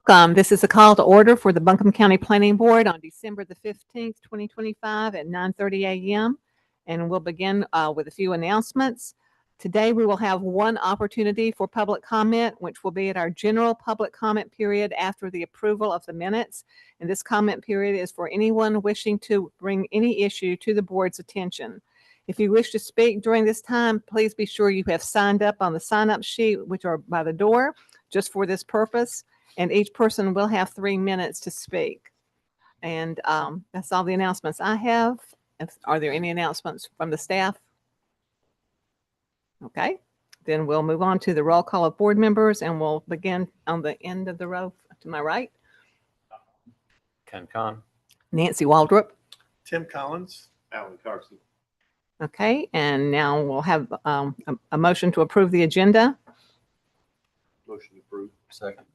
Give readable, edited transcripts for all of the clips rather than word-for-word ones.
This is a call to order for the Buncombe County Planning Board on December the 15th, 2025 at 9:30 a.m. And we'll begin with a few announcements. Today, we will have one opportunity for public comment, which will be at our general public comment period after the approval of the minutes. And this comment period is for anyone wishing to bring any issue to the board's attention. If you wish to speak during this time, please be sure you have signed up on the sign-up sheet, which are by the door, just for this purpose. And each person will have 3 minutes to speak. And that's all the announcements I have. Are there any announcements from the staff? Okay, then we'll move on to the roll call of board members, and we'll begin on the end of the row to my right. Ken Con. Nancy Waldrop. Tim Collins. Alan Carson. Okay, and now we'll have a motion to approve the agenda. Motion approved. Second.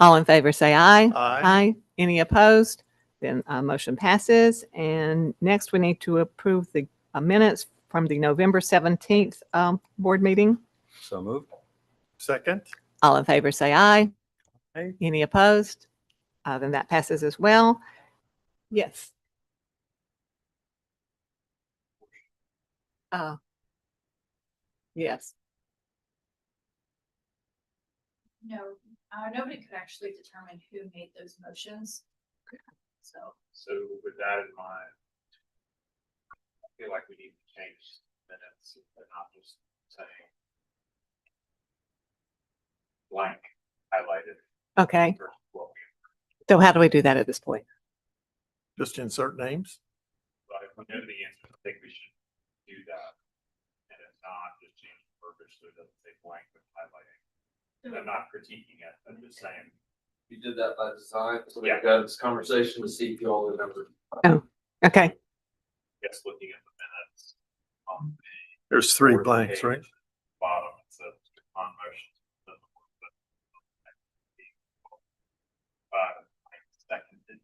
All in favor, say aye. Aye. Any opposed? Then motion passes. And next, we need to approve the minutes from the November 17th board meeting. So moved. Second. All in favor, say aye. Aye. Any opposed? Then that passes as well. Yes. Yes. No, nobody could actually determine who made those motions. So, with that in mind, I feel like we need to change minutes, but not just saying blank highlighted. Okay. versus what we- So how do we do that at this point? Just insert names. But if we know the answer, I think we should do that. And if not, just change the verbiage so it doesn't say blank but highlighting. And I'm not critiquing it, I'm just saying. We did that by design, so we Yeah. got this conversation to see if you all remember. Okay. Yes, looking at the minutes. on the There's 3 fourth blanks, page, right? Bottom, it says on motion. I seconded.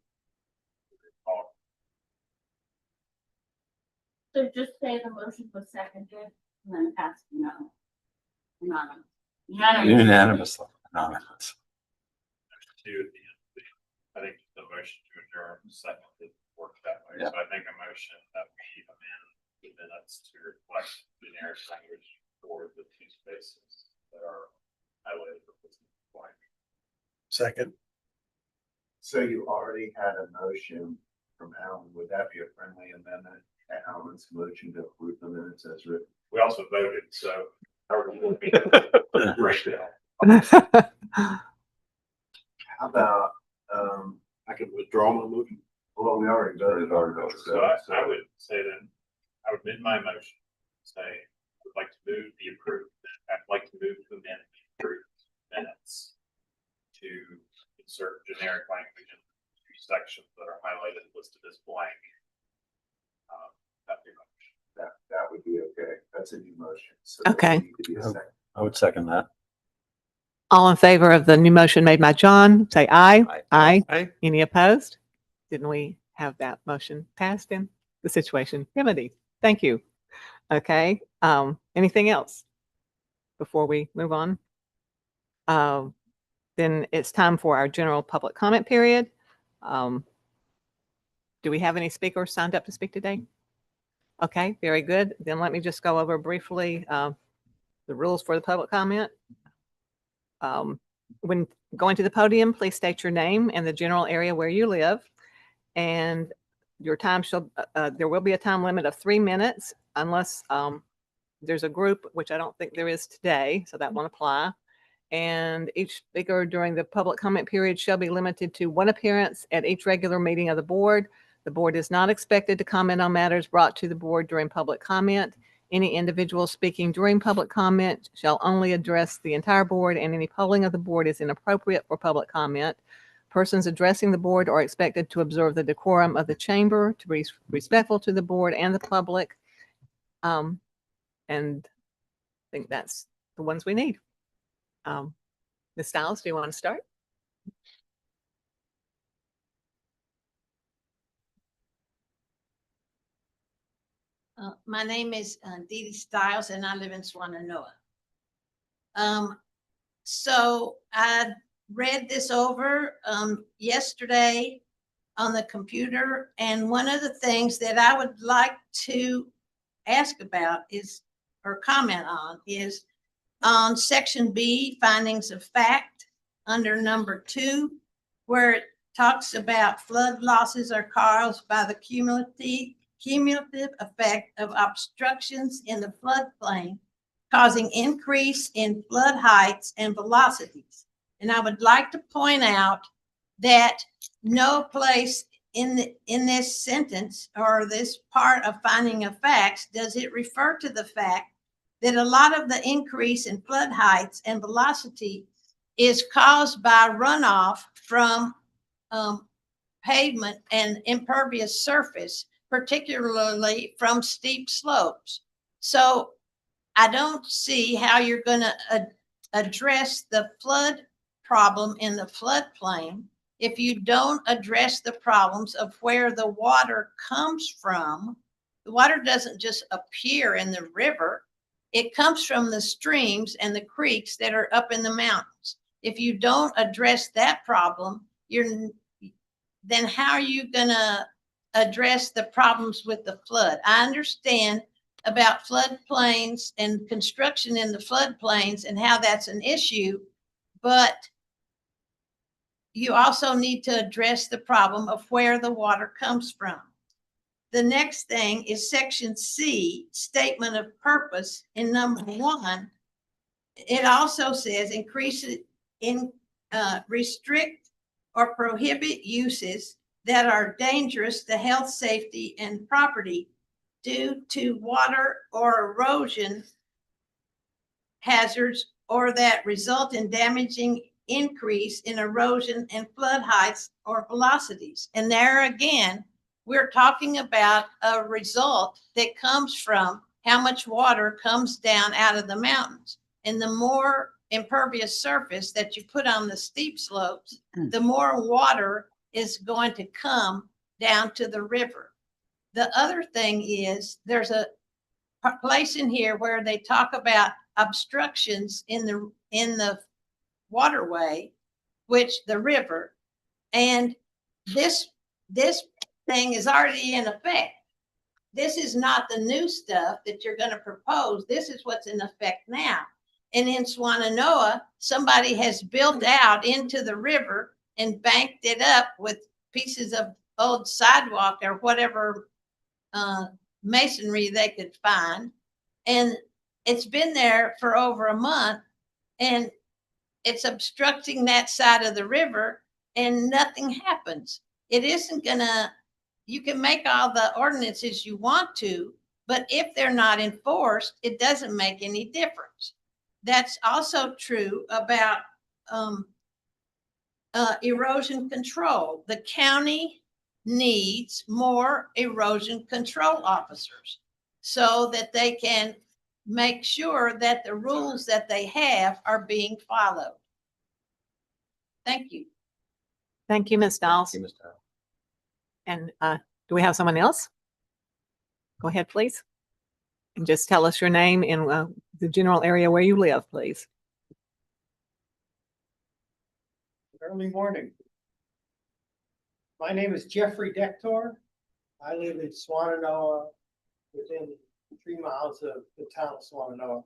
So just say the motion was seconded and then ask no. Anonymous. Unanimous. Anonymous. Two at the end. I think the motion to adjourn seconded work that way. Yeah. So I think a motion that we amend the minutes to reflect generic language for the 2 spaces that are highlighted with this blank. Second. So you already had a motion from Alan. Would that be a friendly amendment to Alan's motion to approve the minutes as written? We also voted, so. How are we going to break that? How about, I can withdraw my motion. well, we already voted on it. So I would say then, I would amend my motion, say, I would like to move the approved, I'd like to move to amend the approved minutes to insert generic language in 3 sections that are highlighted listed as blank. That'd be my motion. That would be okay. That's a new motion. So Okay. there need to be a second. I would second that. All in favor of the new motion made by John, say aye. Aye. Aye. Aye. Any opposed? Didn't we have that motion passed in the situation remedied? Thank you. Okay. Anything else before we move on? Then it's time for our general public comment period. Do we have any speakers signed up to speak today? Okay, very good. Then let me just go over briefly the rules for the public comment. When going to the podium, please state your name and the general area where you live. And your time shall, there will be a time limit of 3 minutes unless there's a group, which I don't think there is today, so that won't apply. And each speaker during the public comment period shall be limited to 1 appearance at each regular meeting of the board. The board is not expected to comment on matters brought to the board during public comment. Any individual speaking during public comment shall only address the entire board, and any polling of the board is inappropriate for public comment. Persons addressing the board are expected to observe the decorum of the chamber, to be respectful to the board and the public. And I think that's the ones we need. Ms. Stiles, do you want to start? My name is Dee Dee Stiles and I live in Swananoa. So I read this over yesterday on the computer, and one of the things that I would like to ask about is, or comment on, is on section B, findings of fact, under number 2, where it talks about flood losses are caused by the cumulative effect of obstructions in the floodplain, causing increase in flood heights and velocities. And I would like to point out that no place in this sentence or this part of finding of facts does it refer to the fact that a lot of the increase in flood heights and velocity is caused by runoff from pavement and impervious surface, particularly from steep slopes. So I don't see how you're going to address the flood problem in the floodplain if you don't address the problems of where the water comes from. The water doesn't just appear in the river. It comes from the streams and the creeks that are up in the mountains. If you don't address that problem, then how are you going to address the problems with the flood? I understand about floodplains and construction in the floodplains and how that's an issue, but you also need to address the problem of where the water comes from. The next thing is section C, statement of purpose, in number 1. It also says restrict or prohibit uses that are dangerous to health, safety, and property due to water or erosion hazards, or that result in damaging increase in erosion and flood heights or velocities. And there again, we're talking about a result that comes from how much water comes down out of the mountains. And the more impervious surface that you put on the steep slopes, the more water is going to come down to the river. The other thing is there's a place in here where they talk about obstructions in the waterway, which the river, and this thing is already in effect. This is not the new stuff that you're going to propose. This is what's in effect now. And in Swannanoa, somebody has built out into the river and banked it up with pieces of old sidewalk or whatever masonry they could find. And it's been there for over a month, and it's obstructing that side of the river, and nothing happens. It isn't gonna, you can make all the ordinances you want to, but if they're not enforced, it doesn't make any difference. That's also true about erosion control. The county needs more erosion control officers so that they can make sure that the rules that they have are being followed. Thank you. Thank you, Ms. Dawes. Thank you, Mr. Howell. And do we have someone else? Go ahead, please. And just tell us your name and the general area where you live, please. Early morning. My name is Jeffrey Dector. I live in Swannanoa, within 3 miles of the town of Swannanoa.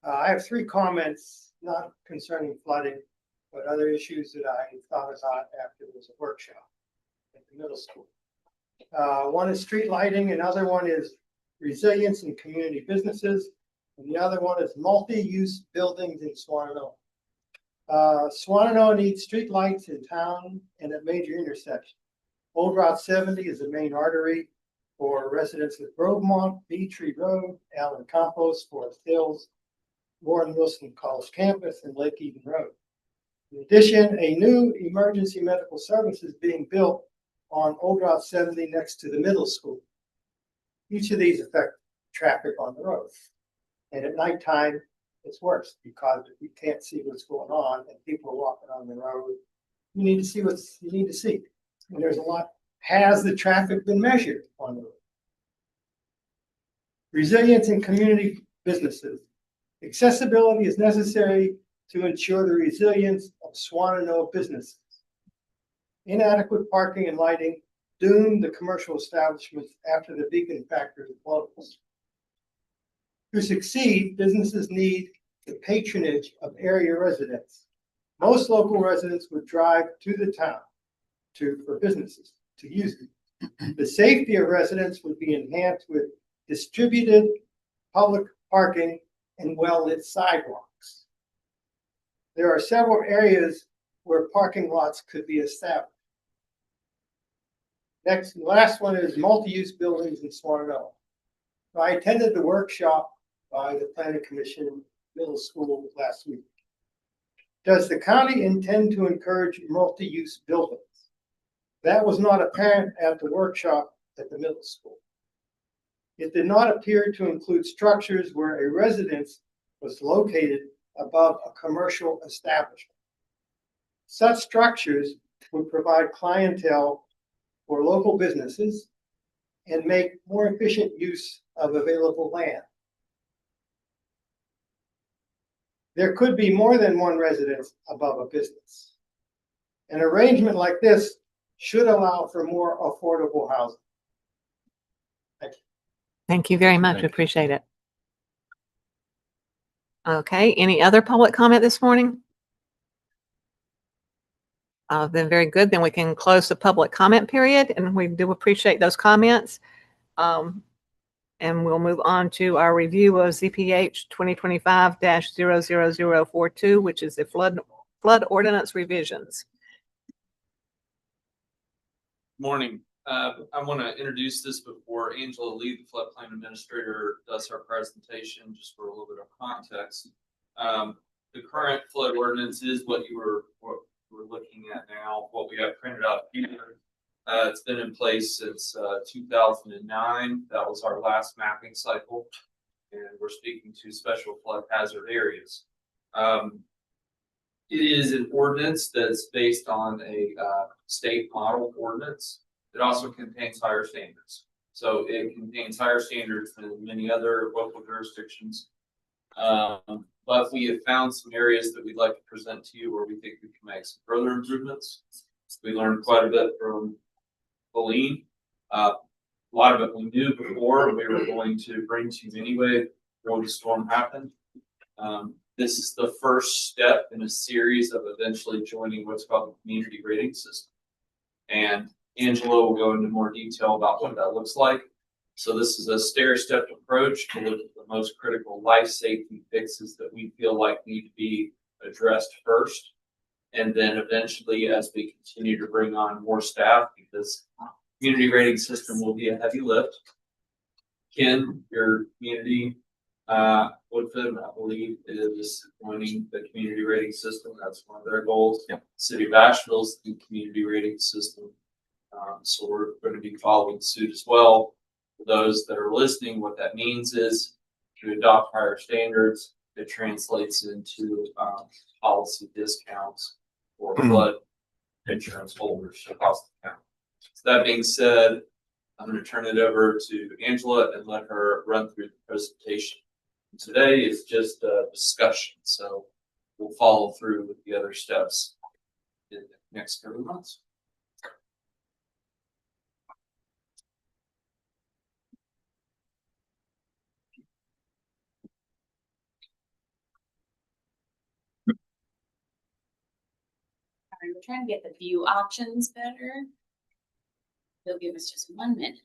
I have 3 comments, not concerning flooding, but other issues that I thought about after there was a workshop at the middle school. One is street lighting, another one is resilience in community businesses, and the other one is multi-use buildings in Swannanoa. Swannanoa needs street lights in town and at major intersections. Old Route 70 is the main artery for residents of Grovemont, Bee Tree Road, Allen Compost, Forest Hills, Warren Wilson College Campus, and Lake Eden Road. In addition, a new emergency medical service is being built on Old Route 70 next to the middle school. Each of these affect traffic on the road. And at nighttime, it's worse because you can't see what's going on and people are walking on the road. You need to see what you need to see. And there's a lot. Has the traffic been measured on the road? Resilience in community businesses. Accessibility is necessary to ensure the resilience of Swannanoa businesses. Inadequate parking and lighting doomed the commercial establishments after the Beacon factory closed. To succeed, businesses need the patronage of area residents. Most local residents would drive to the town for businesses to use it. The safety of residents would be enhanced with distributed public parking and well-lit sidewalks. There are several areas where parking lots could be established. Next, the last one is multi-use buildings in Swannanoa. I attended the workshop by the Planning Commission Middle School last week. Does the county intend to encourage multi-use buildings? That was not apparent at the workshop at the middle school. It did not appear to include structures where a residence was located above a commercial establishment. Such structures would provide clientele for local businesses and make more efficient use of available land. There could be more than one residence above a business. An arrangement like this should allow for more affordable housing. Thank you very much. Thank We you. appreciate it. Okay, any other public comment this morning? Then very good. Then we can close the public comment period, and we do appreciate those comments. And we'll move on to our review of ZPH 2025-00042, which is the flood ordinance revisions. Morning. I want to introduce this before Angela Lee, the floodplain administrator, does her presentation, just for a little bit of context. The current flood ordinance is what we're looking at now, what we have printed out here. It's been in place since 2009. That was our last mapping cycle, and we're speaking to special flood hazard areas. It is an ordinance that's based on a state model ordinance. It also contains higher standards. So it contains higher standards than many other local jurisdictions. But we have found some areas that we'd like to present to you where we think we can make some further improvements. We learned quite a bit from Helene. A lot of it we knew before we were going to bring to you anyway before the storm happened. This is the first step in a series of eventually joining what's called the community rating system. And Angela will go into more detail about what that looks like. So this is a stair-step approach to look at the most critical life safety fixes that we feel like need to be addressed first. And then eventually, as we continue to bring on more staff, because community rating system will be a heavy lift. Ken, your community, Woodford, I believe, is joining the community rating system. That's one of their goals. Yep. City of Asheville's the community rating system. So we're going to be following suit as well. For those that are listening, what that means is to adopt higher standards. It translates into policy discounts for flood insurance holders across the county. So that being said, I'm going to turn it over to Angela and let her run through the presentation. Today is just a discussion, so we'll follow through with the other steps in the next couple of months. Sorry, we're trying to get the view options better. They'll give us just 1 minute.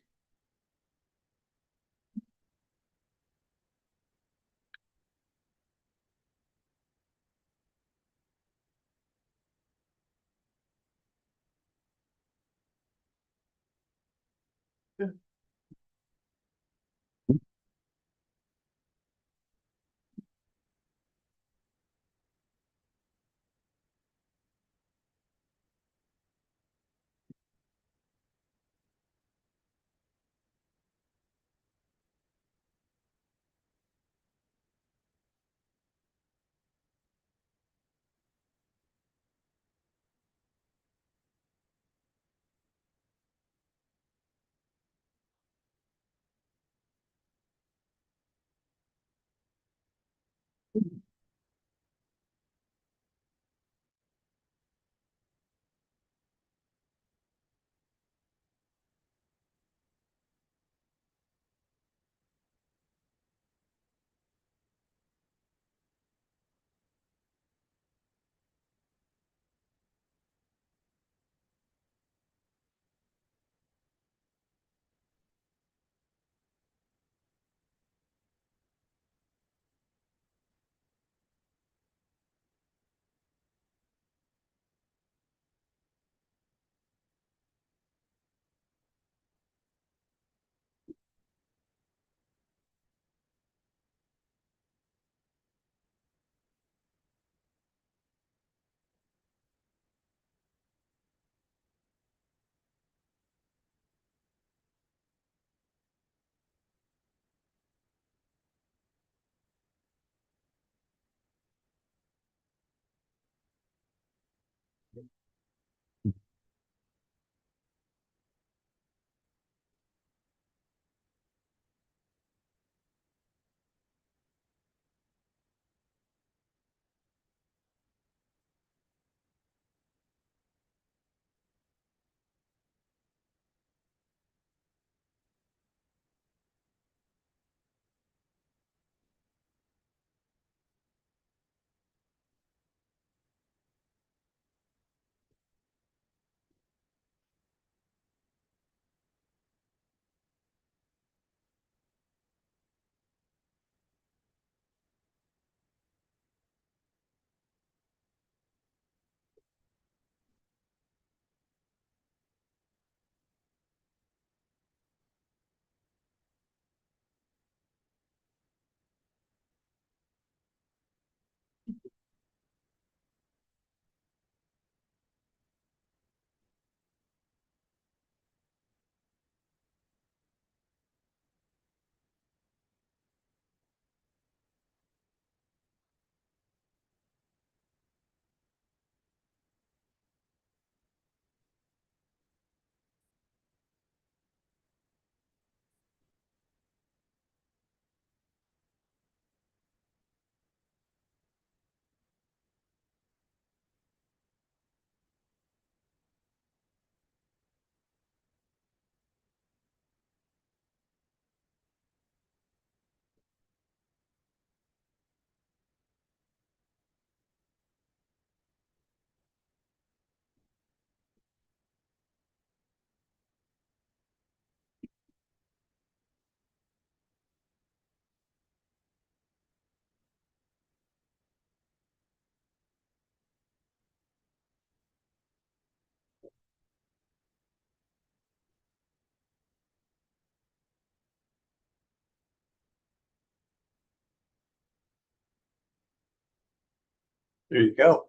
There you go.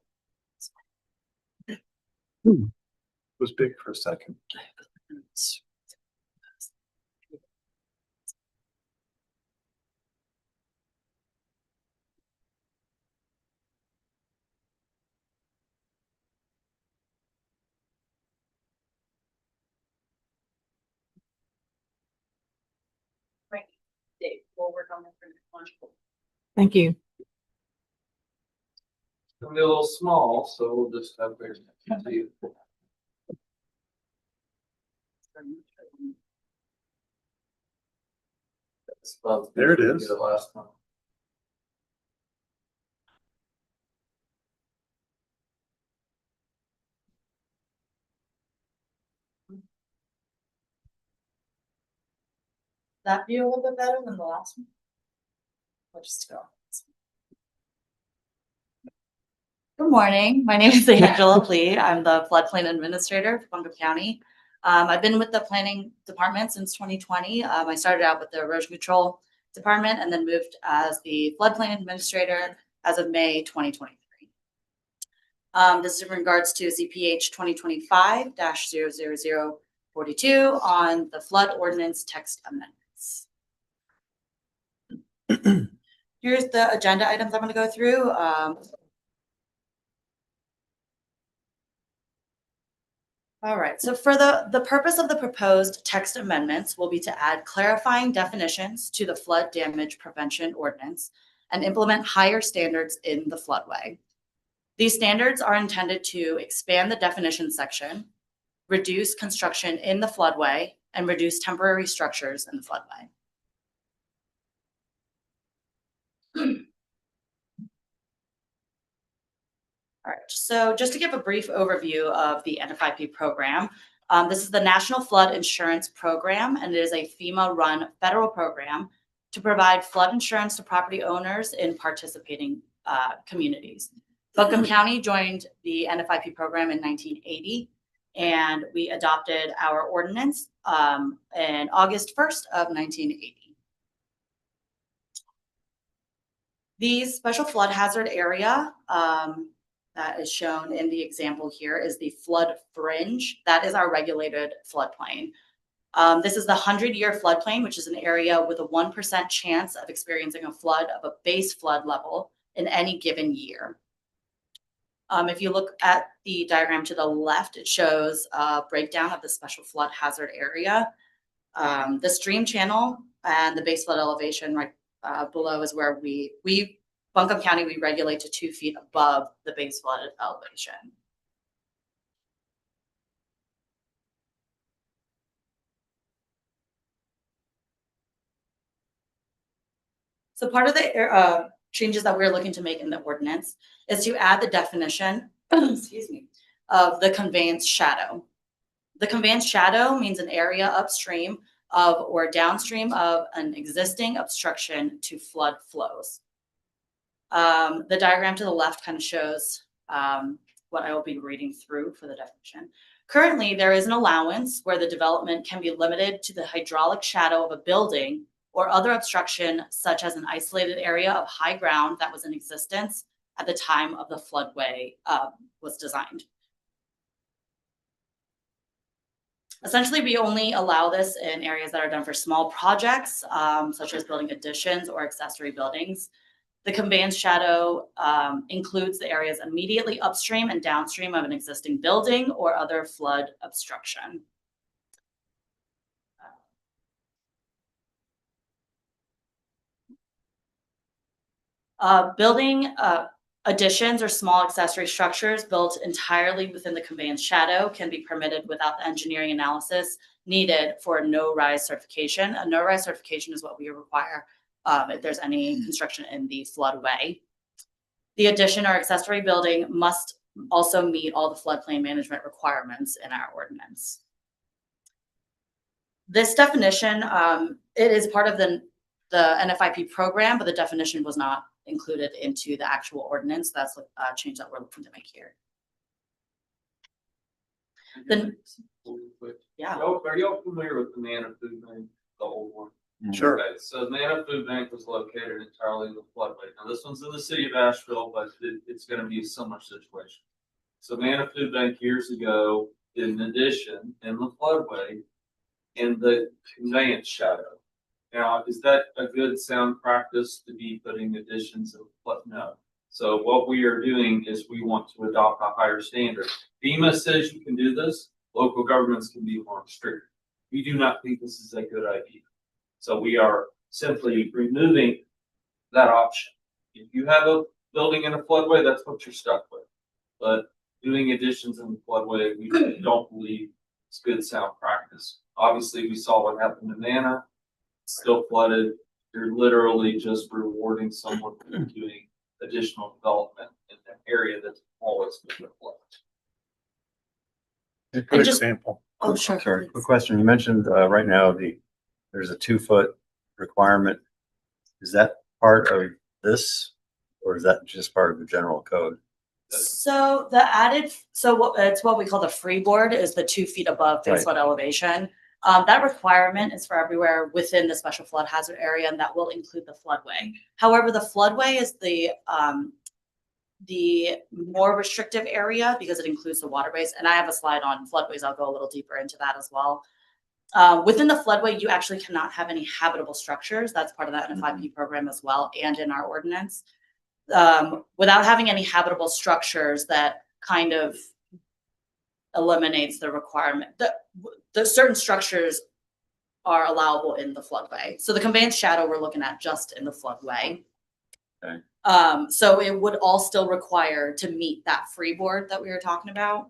Was big for a second. Right. Dave, we'll work on that for next one. Thank you. It's gonna be a little small, so we'll just have to. There it is. The last one. That view a little bit better than the last one? We'll just go. Good morning. My name is Angela Lee. I'm the floodplain administrator for Buncombe County. I've been with the planning department since 2020. I started out with the erosion control department and then moved as the floodplain administrator as of May 2023. This is in regards to ZPH 2025-00042 on the flood ordinance text amendments. Here's the agenda items I'm going to go through. All right, so for the purpose of the proposed text amendments will be to add clarifying definitions to the flood damage prevention ordinance and implement higher standards in the floodway. These standards are intended to expand the definition section, reduce construction in the floodway, and reduce temporary structures in the floodway. All right, so just to give a brief overview of the NFIP program, this is the National Flood Insurance Program, and it is a FEMA-run federal program to provide flood insurance to property owners in participating communities. Buncombe County joined the NFIP program in 1980, and we adopted our ordinance in August 1st of 1980. The special flood hazard area that is shown in the example here is the flood fringe. That is our regulated floodplain. This is the 100-year floodplain, which is an area with a 1% chance of experiencing a flood of a base flood level in any given year. If you look at the diagram to the left, it shows a breakdown of the special flood hazard area. The stream channel and the base flood elevation right below is where Buncombe County, we regulate to 2 feet above the base flood elevation. So part of the changes that we're looking to make in the ordinance is to add the definition, excuse me, of the conveyance shadow. The conveyance shadow means an area upstream of or downstream of an existing obstruction to flood flows. The diagram to the left kind of shows what I will be reading through for the definition. Currently, there is an allowance where the development can be limited to the hydraulic shadow of a building or other obstruction, such as an isolated area of high ground that was in existence at the time of the floodway was designed. Essentially, we only allow this in areas that are done for small projects, such as building additions or accessory buildings. The conveyance shadow includes the areas immediately upstream and downstream of an existing building or other flood obstruction. Building additions or small accessory structures built entirely within the conveyance shadow can be permitted without the engineering analysis needed for a no-rise certification. A no-rise certification is what we require if there's any construction in the floodway. The addition or accessory building must also meet all the floodplain management requirements in our ordinance. This definition, it is part of the NFIP program, but the definition was not included into the actual ordinance. That's a change that we're looking to make here. Then, yeah. Are y'all familiar with the Manor Food Bank, the old one? Sure. Okay, so Nana Food Bank was located entirely in the floodway. Now, this one's in the city of Asheville, but it's gonna be a similar situation. So Nana Food Bank years ago did an addition in the floodway in the conveyance shadow. Now, is that a good sound practice to be putting additions in flood? No. So what we are doing is we want to adopt a higher standard. FEMA says you can do this, local governments can be more strict. We do not think this is a good idea. So we are simply removing that option. If you have a building in a floodway, that's what you're stuck with. But doing additions in the floodway, we don't believe is good sound practice. Obviously, we saw what happened to Nana, still flooded. You're literally just rewarding someone for doing additional development in an area that's always been flooded. A good just- example. Oh, sure. Sorry, please. quick question. You mentioned right now there's a 2-foot requirement. Is that part of this or is that just part of the general code? So it's what we call the freeboard is the 2 feet above face Right. flood elevation. That requirement is for everywhere within the special flood hazard area, and that will include the floodway. However, the floodway is the more restrictive area because it includes the waterways. And I have a slide on floodways. I'll go a little deeper into that as well. Within the floodway, you actually cannot have any habitable structures. That's part of the NFIP program as well, and in our ordinance. Without having any habitable structures, that kind of eliminates the requirement. The certain structures are allowable in the floodway. So the conveyance shadow we're looking at just in the floodway. Okay. So it would all still require to meet that freeboard that we were talking about.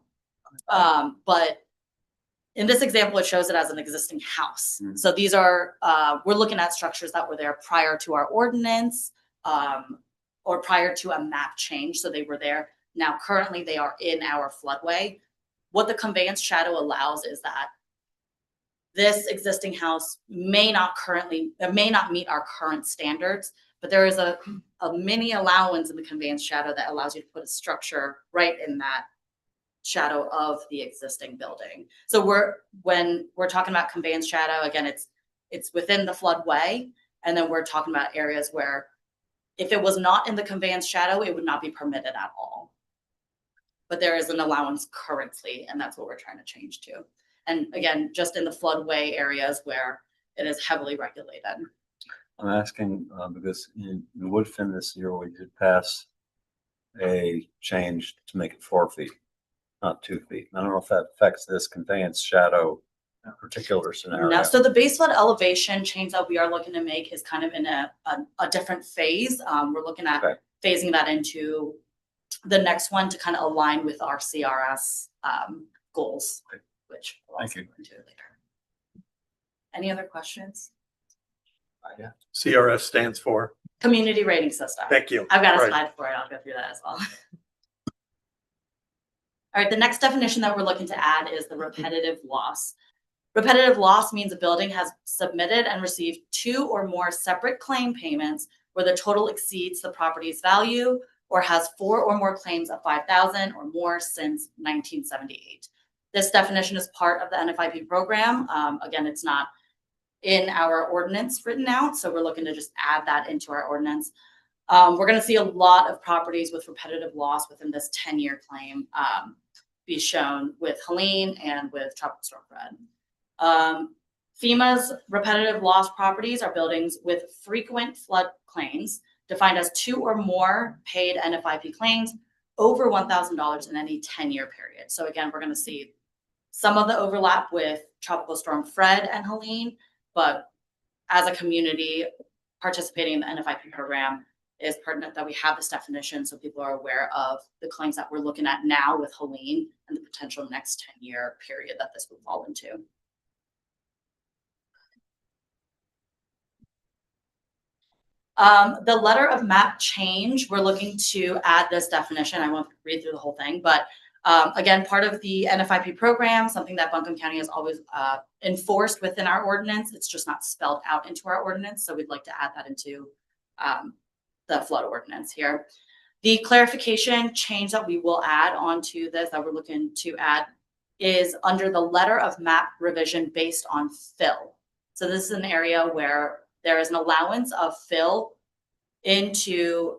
But in this example, it shows it as an existing house. Mhm. So these are, we're looking at structures that were there prior to our ordinance, or prior to a map change. So they were there. Now currently they are in our floodway. What the conveyance shadow allows is that this existing house may not meet our current standards, but there is a mini allowance in the conveyance shadow that allows you to put a structure right in that shadow of the existing building. So when we're talking about conveyance shadow, again, it's within the floodway, and then we're talking about areas where if it was not in the conveyance shadow, it would not be permitted at all. But there is an allowance currently, and that's what we're trying to change to. And again, just in the floodway areas where it is heavily regulated. I'm asking because in Woodfin this year, we did pass a change to make it 4 feet, not 2 feet. I don't know if that affects this conveyance shadow particular scenario. No, so the base flood elevation change that we are looking to make is kind of in a different phase. We're looking at Okay. phasing that into the next one to kind of align with our CRS goals, Okay. which we'll Thank also you. go into later. Any other questions? Yeah. CRS stands for, Community rating system. thank you. I've got a Right. slide for it. I'll go through that as well. All right, the next definition that we're looking to add is the repetitive loss. Repetitive loss means a building has submitted and received 2 or more separate claim payments where the total exceeds the property's value or has 4 or more claims of $5,000 or more since 1978. This definition is part of the NFIP program. Again, it's not in our ordinance written out, so we're looking to just add that into our ordinance. We're going to see a lot of properties with repetitive loss within this 10-year claim be shown with Helene and with Tropical Storm Fred. FEMA's repetitive loss properties are buildings with frequent flood claims defined as 2 or more paid NFIP claims over $1,000 in any 10-year period. So again, we're going to see some of the overlap with Tropical Storm Fred and Helene, but as a community participating in the NFIP program, is pertinent that we have this definition so people are aware of the claims that we're looking at now with Helene and the potential next 10-year period that this would fall into. The letter of map change, we're looking to add this definition. I won't read through the whole thing, but again, part of the NFIP program, something that Buncombe County has always enforced within our ordinance. It's just not spelled out into our ordinance. So we'd like to add that into the flood ordinance here. The clarification change that we will add onto this that we're looking to add is under the letter of map revision based on fill. So this is an area where there is an allowance of fill into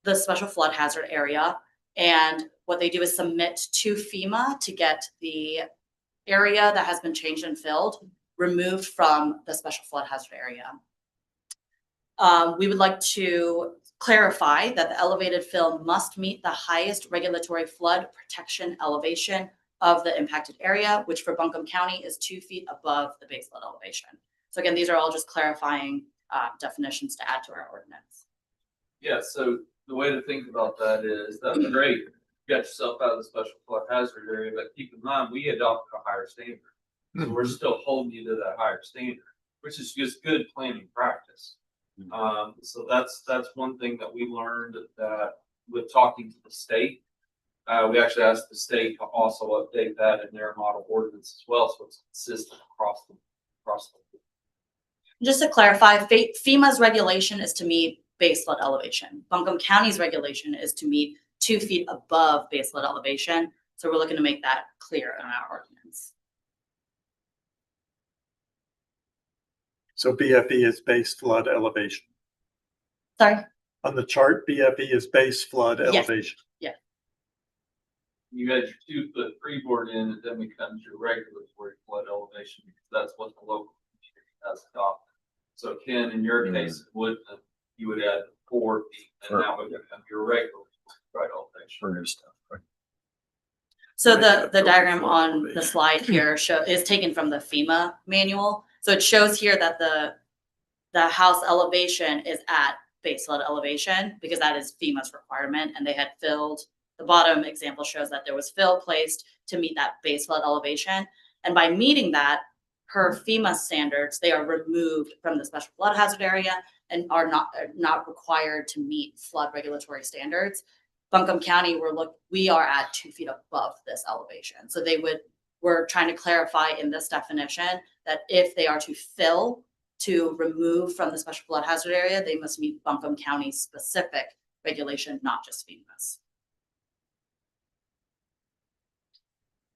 the special flood hazard area. And what they do is submit to FEMA to get the area that has been changed and filled removed from the special flood hazard area. We would like to clarify that the elevated fill must meet the highest regulatory flood protection elevation of the impacted area, which for Buncombe County is 2 feet above the base flood elevation. So again, these are all just clarifying definitions to add to our ordinance. Yeah, so the way to think about that is, that's great. You got yourself out of the special flood hazard area, but keep in mind, we adopted a higher standard. So we're still holding you to that higher standard, which is just good planning practice. So that's one thing that we learned that with talking to the state. We actually asked the state to also update that in their model ordinance as well, so it's consistent across the. Just to clarify, FEMA's regulation is to meet base flood elevation. Buncombe County's regulation is to meet 2 feet above base flood elevation. So we're looking to make that clear in our ordinance. So BFE is base flood elevation. Sorry? On the chart, BFE is base flood Yes. elevation. You had your 2-foot freeboard in, and then becomes your regulatory flood elevation, because that's what the local community has adopted. So Ken, in your case, you would add 4 feet, and that would become your regular flood elevation. For new stuff, right? So the diagram on the slide here is taken from the FEMA manual. So it shows here that the house elevation is at base flood elevation because that is FEMA's requirement, and they had filled. The bottom example shows that there was fill placed to meet that base flood elevation. And by meeting that, per FEMA standards, they are removed from the special flood hazard area and are not required to meet flood regulatory standards. Buncombe County, we are at 2 feet above this elevation. So we're trying to clarify in this definition that if they are to fill to remove from the special flood hazard area, they must meet Buncombe County specific regulation, not just FEMA's.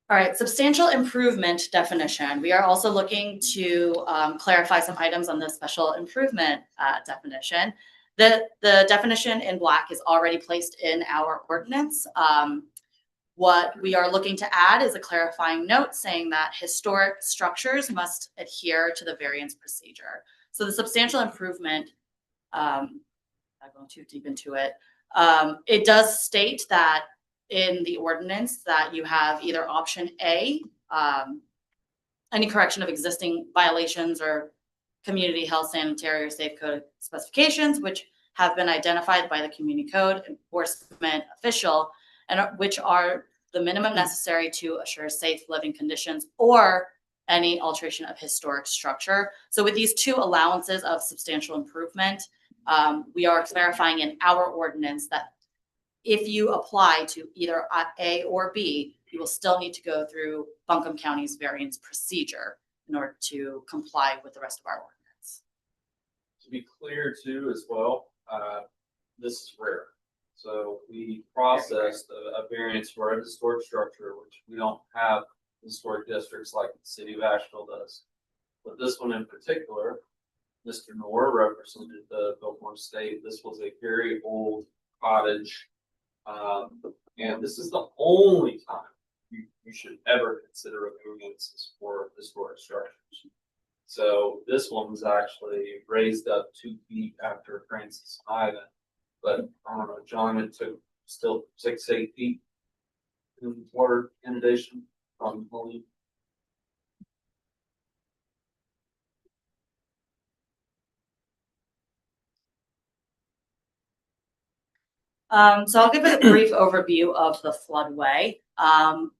All right, substantial improvement definition. We are also looking to clarify some items on the special improvement definition. The definition in black is already placed in our ordinance. What we are looking to add is a clarifying note saying that historic structures must adhere to the variance procedure. So the substantial improvement, I'm not going too deep into it. It does state that in the ordinance that you have either option A, any correction of existing violations or community health, sanitary, or safe code specifications, which have been identified by the community code enforcement official, and which are the minimum necessary to assure safe living conditions or any alteration of historic structure. So with these 2 allowances of substantial improvement, we are clarifying in our ordinance that if you apply to either A or B, you will still need to go through Buncombe County's variance procedure in order to comply with the rest of our ordinance. To be clear too, as well, this is rare. So we processed a variance for a historic structure, which we don't have historic districts like the city of Asheville does. But this one in particular, Mr. Noor represented the Biltmore State. This was a very old cottage. And this is the only time you should ever consider a variance for historic structures. So this one was actually raised up 2 feet after Francis Island. But I don't know, John, it took still 6-8 feet in water inundation from Helene. So I'll give a brief overview of the floodway.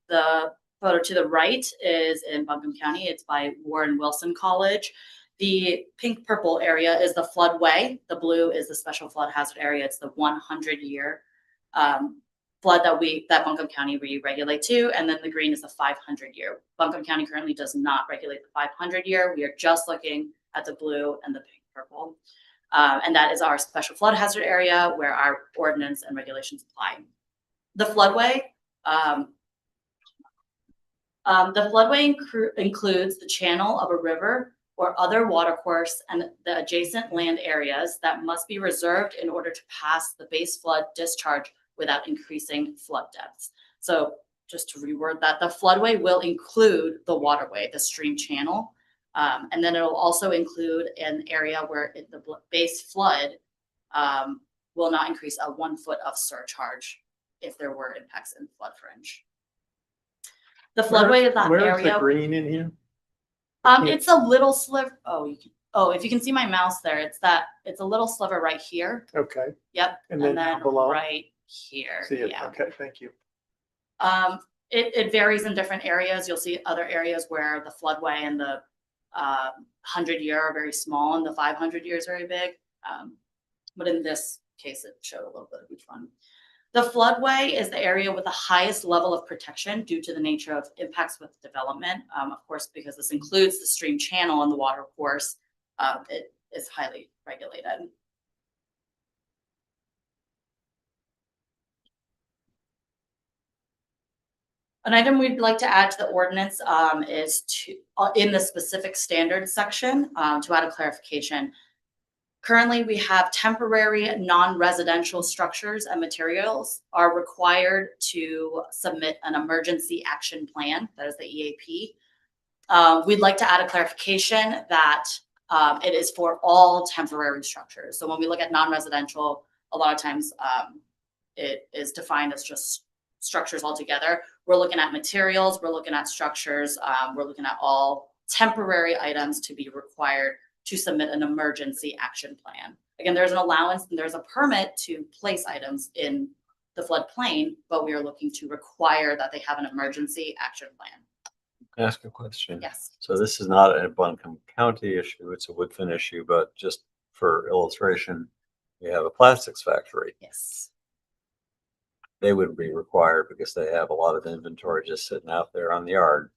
The photo to the right is in Buncombe County. It's by Warren Wilson College. The pink purple area is the floodway. The blue is the special flood hazard area. It's the 100-year flood that Buncombe County regulate to. And then the green is the 500-year. Buncombe County currently does not regulate the 500-year. We are just looking at the blue and the pink purple. And that is our special flood hazard area where our ordinance and regulations apply. The floodway includes the channel of a river or other watercourse and the adjacent land areas that must be reserved in order to pass the base flood discharge without increasing flood depths. So just to reword that, the floodway will include the waterway, the stream channel. And then it'll also include an area where the base flood will not increase a 1 foot of surcharge if there were impacts in flood fringe. The floodway of that Where's the area, green in here? it's a little sliver. If you can see my mouse there, it's a little sliver right here. Okay, Yep. and then down below? right here. See it, Yeah. okay, thank you. It varies in different areas. You'll see other areas where the floodway and the 100-year are very small and the 500 years very big. But in this case, it showed a little bit of each one. The floodway is the area with the highest level of protection due to the nature of impacts with development. Of course, because this includes the stream channel and the water course, it is highly regulated. An item we'd like to add to the ordinance is in the specific standards section to add a clarification. Currently, we have temporary non-residential structures and materials are required to submit an emergency action plan, that is the EAP. We'd like to add a clarification that it is for all temporary structures. So when we look at non-residential, a lot of times it is defined as just structures altogether. We're looking at materials, we're looking at structures, we're looking at all temporary items to be required to submit an emergency action plan. Again, there's an allowance and there's a permit to place items in the floodplain, but we are looking to require that they have an emergency action plan. Can I ask a question? Yes. So this is not a Buncombe County issue, it's a Woodfin issue, but just for illustration, we have a plastics factory. Yes. They would be required because they have a lot of inventory just sitting out there on the yard.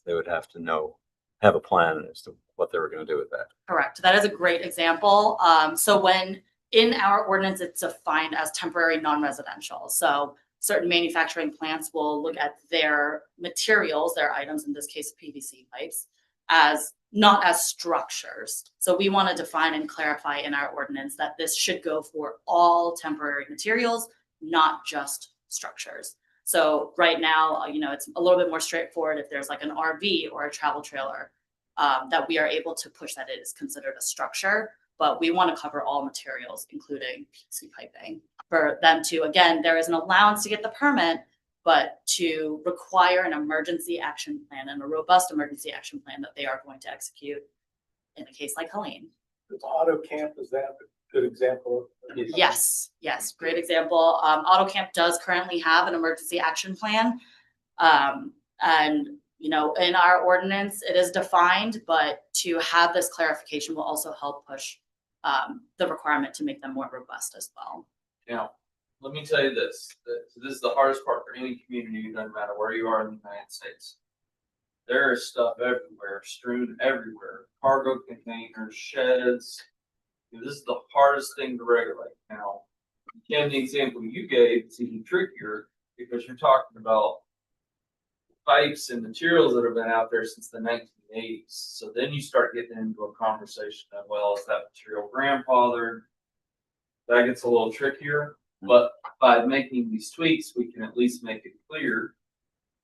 They would have to have a plan as to what they were going to do with that. Correct. That is a great example. So when in our ordinance, it's defined as temporary non-residential. So certain manufacturing plants will look at their materials, their items, in this case, PVC pipes, as not as structures. So we want to define and clarify in our ordinance that this should go for all temporary materials, not just structures. So right now, it's a little bit more straightforward if there's like an RV or a travel trailer, that we are able to push that it is considered a structure, but we want to cover all materials, including PVC piping, for them to, again, there is an allowance to get the permit, but to require an emergency action plan and a robust emergency action plan that they are going to execute in a case like Helene. Auto camp, is that a good example? Yes, great example. AutoCamp does currently have an emergency action plan. And in our ordinance, it is defined, but to have this clarification will also help push the requirement to make them more robust as well. Now, let me tell you this is the hardest part for any community, no matter where you are in the United States. There is stuff everywhere, strewn everywhere, cargo containers, sheds. This is the hardest thing to regulate. Now, Ken, the example you gave is even trickier because you're talking about pipes and materials that have been out there since the 1980s. So then you start getting into a conversation of, well, is that material grandfathered? That gets a little trickier, but by making these tweaks, we can at least make it clear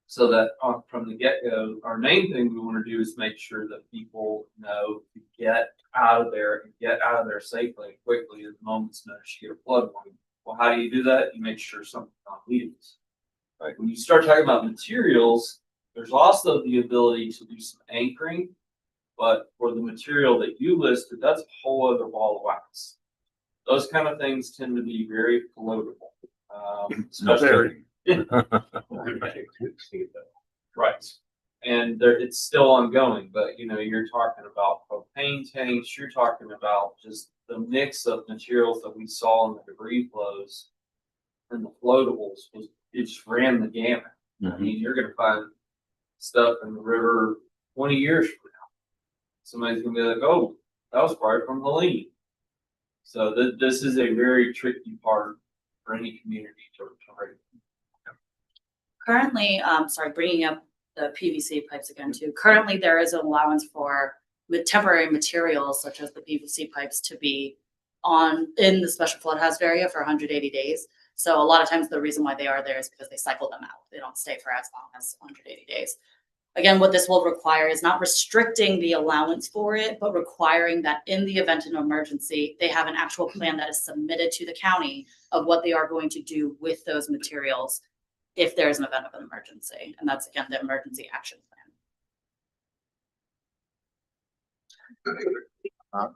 so that from the get-go, our main thing we want to do is make sure that people know to get out of there and get out of there safely and quickly at the moment's notice you get a flood warning. Well, how do you do that? You make sure something's on wheels. Right. When you start talking about materials, there's also the ability to do some anchoring, but for the material that you listed, that's a whole other ball of wax. Those kind of things tend to be very floatable. Especially right. And it's still ongoing, but you're talking about propane tanks, you're talking about just the mix of materials that we saw in the debris flows and the floatables it just ran the gamut. I mean, you're going to find stuff in the river 20 years from now. Somebody's going to be like, oh, that was probably from Helene. So this is a very tricky part for any community to regulate. Currently, bringing up the PVC pipes again too. Currently, there is an allowance for temporary materials such as the PVC pipes to be in the special flood hazard area for 180 days. So a lot of times the reason why they are there is because they cycle them out. They don't stay for as long as 180 days. Again, what this will require is not restricting the allowance for it, but requiring that in the event of an emergency, they have an actual plan that is submitted to the county of what they are going to do with those materials if there's an event of an emergency. And that's, again, the emergency action plan.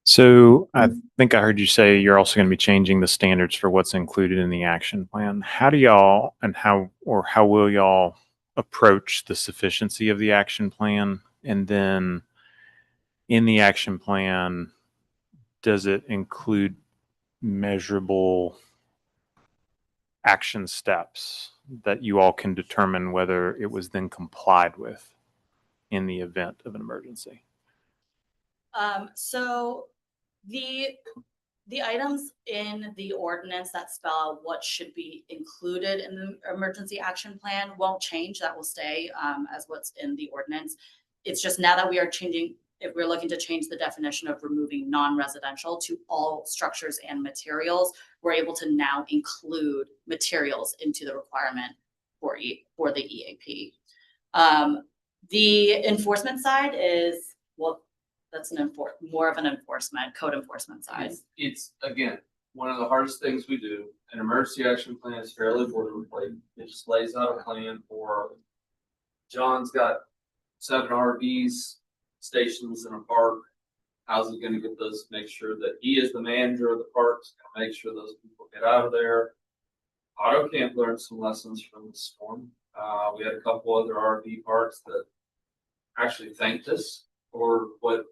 So I think I heard you say you're also going to be changing the standards for what's included in the action plan. How do y'all and how will y'all approach the sufficiency of the action plan? And then in the action plan, does it include measurable action steps that you all can determine whether it was then complied with in the event of an emergency? So the items in the ordinance that spell out what should be included in the emergency action plan won't change. That will stay as what's in the ordinance. It's just now that we are changing, if we're looking to change the definition of removing non-residential to all structures and materials, we're able to now include materials into the requirement for the EAP. The enforcement side is, well, that's more of an enforcement, code enforcement side. It's again, one of the hardest things we do. An emergency action plan is fairly boilerplate. It just lays out a plan for, John's got 7 RVs stations in a park. How's he gonna get those, make sure that he is the manager of the parks, gonna make sure those people get out of there. AutoCamp learned some lessons from the storm. We had a couple other RV parks that actually thanked us for what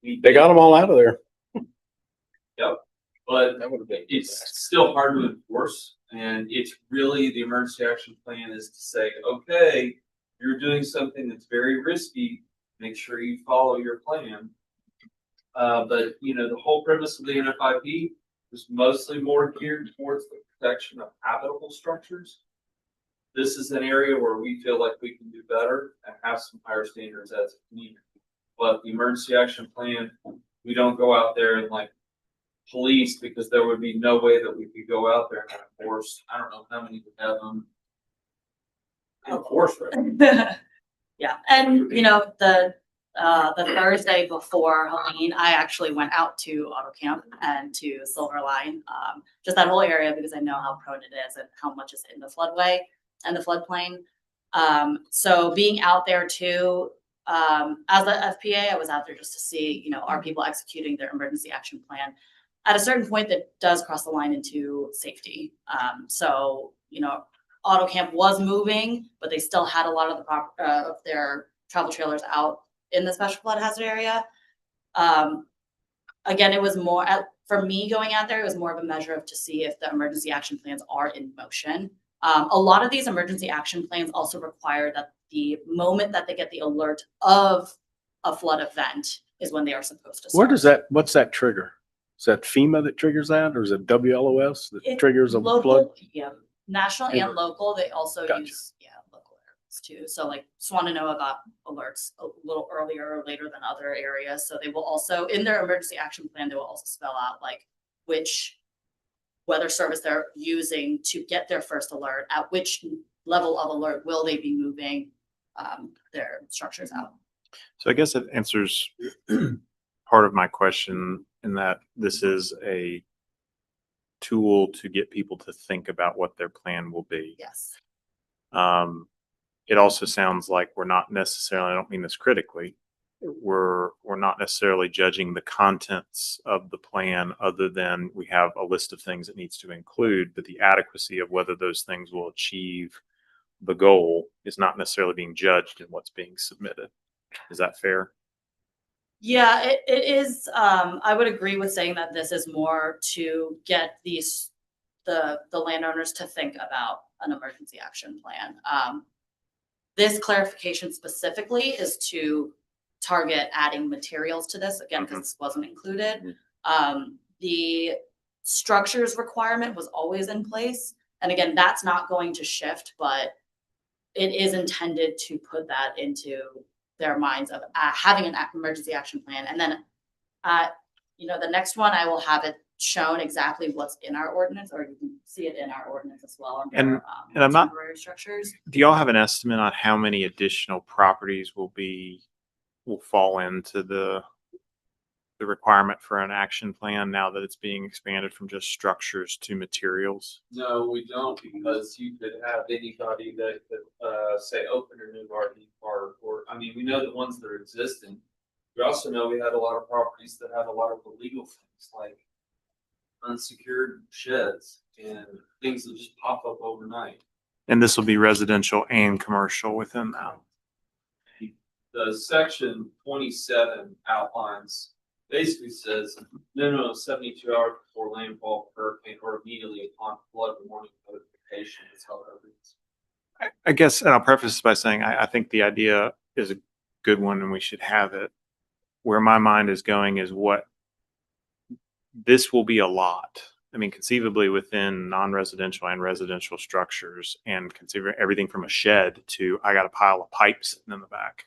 we They got them all out of there. Yep, but it's still hard to enforce, and it's really, the emergency action plan is to say, okay, you're doing something that's very risky, make sure you follow your plan. But you know, the whole premise of the NFIP is mostly more geared towards the protection of habitable structures. This is an area where we feel like we can do better and have some higher standards as needed. But the emergency action plan, we don't go out there and like police, because there would be no way that we could go out there and enforce. I don't know how many would have them enforced, right? Yeah, and you know, the Thursday before Halloween, I actually went out to AutoCamp and to Silverline, just that whole area, because I know how prone it is and how much is in the floodway and the floodplain. So being out there too, as the FPA, I was out there just to see, you know, are people executing their emergency action plan? At a certain point, that does cross the line into safety. So, you know, AutoCamp was moving, but they still had a lot of of their travel trailers out in the special flood hazard area. Again, it was more, for me going out there, it was more of a measure of to see if the emergency action plans are in motion. A lot of these emergency action plans also require that the moment that they get the alert of a flood event is when they are supposed to start. What's that trigger? Is that FEMA that triggers that, or is it WLOS that triggers a flood? Local, yeah, national and local. They also Gotcha. use, yeah, local alerts too. So like Swannanoa got alerts a little earlier or later than other areas. So they will also, in their emergency action plan, they will also spell out like which weather service they're using to get their first alert, at which level of alert will they be moving their structures out. So I guess it answers part of my question in that this is a tool to get people to think about what their plan will be. Yes. It also sounds like we're not necessarily, I don't mean this critically, we're not necessarily judging the contents of the plan other than we have a list of things it needs to include, but the adequacy of whether those things will achieve the goal is not necessarily being judged in what's being submitted. Is that fair? Yeah, it is. I would agree with saying that this is more to get the landowners to think about an emergency action plan. This clarification specifically is to target adding materials to this, again, because this wasn't included. The structures requirement was always in place. And again, that's not going to shift, but it is intended to put that into their minds of having an emergency action plan. And then, the next one, I will have it shown exactly what's in our ordinance, or you can see it in our ordinance as well. Under, And I'm not- temporary structures. Do y'all have an estimate on how many additional properties will fall into the requirement for an action plan now that it's being expanded from just structures to materials? No, we don't, because you could have anybody that could, say, open a new RV park, or, I mean, we know the ones that are existing. We also know we had a lot of properties that had a lot of illegal things, like unsecured sheds and things that just pop up overnight. And this will be residential and commercial within that. The section 27 outlines, basically says minimum of 72 hours before landfall, hurricane, or immediately upon flood warning notification is how that reads. I guess, and I'll preface this by saying, I think the idea is a good one and we should have it. Where my mind is going is this will be a lot. I mean, conceivably within non-residential and residential structures, and considering everything from a shed to, I got a pile of pipes sitting in the back.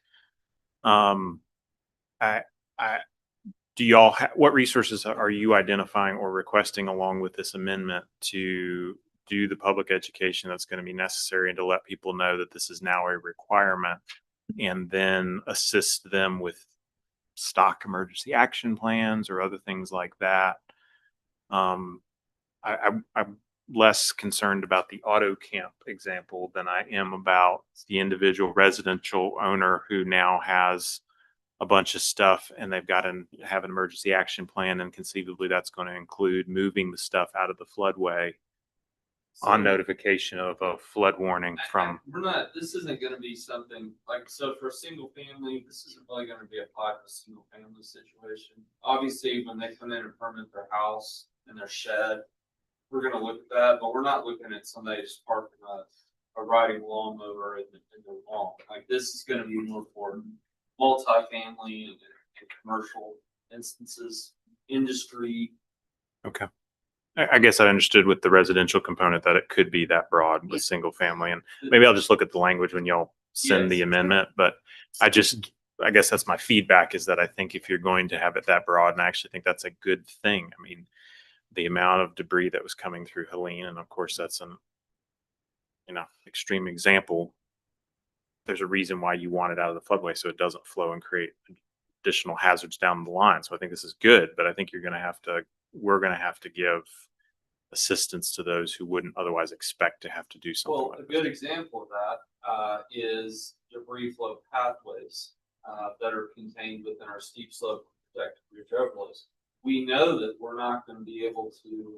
Do y'all, what resources are you identifying or requesting along with this amendment to do the public education that's going to be necessary and to let people know that this is now a requirement, and then assist them with stock emergency action plans or other things like that? I'm less concerned about the auto camp example than I am about the individual residential owner who now has a bunch of stuff and they've got to have an emergency action plan, and conceivably that's going to include moving the stuff out of the floodway on notification of a flood warning from. This isn't going to be something like, so for a single family, this isn't really going to be applied to a single family situation. Obviously, when they come in and permit their house and their shed, we're going to look at that, but we're not looking at somebody just parking a riding lawnmower in their lawn. Like, this is going to be more for multifamily and commercial instances, industry. Okay. I guess I understood with the residential component that it could be that broad with single family, and maybe I'll just look at the language when y'all send the amendment, but I guess that's my feedback, is that I think if you're going to have it that broad, and I actually think that's a good thing. I mean, the amount of debris that was coming through Helene, and of course that's an, extreme example. There's a reason why you want it out of the floodway, so it doesn't flow and create additional hazards down the line. So I think this is good, but I think we're going to have to give assistance to those who wouldn't otherwise expect to have to do something. Well, a good example of that is debris flow pathways that are contained within our steep slope protected ridge overlays. We know that we're not going to be able to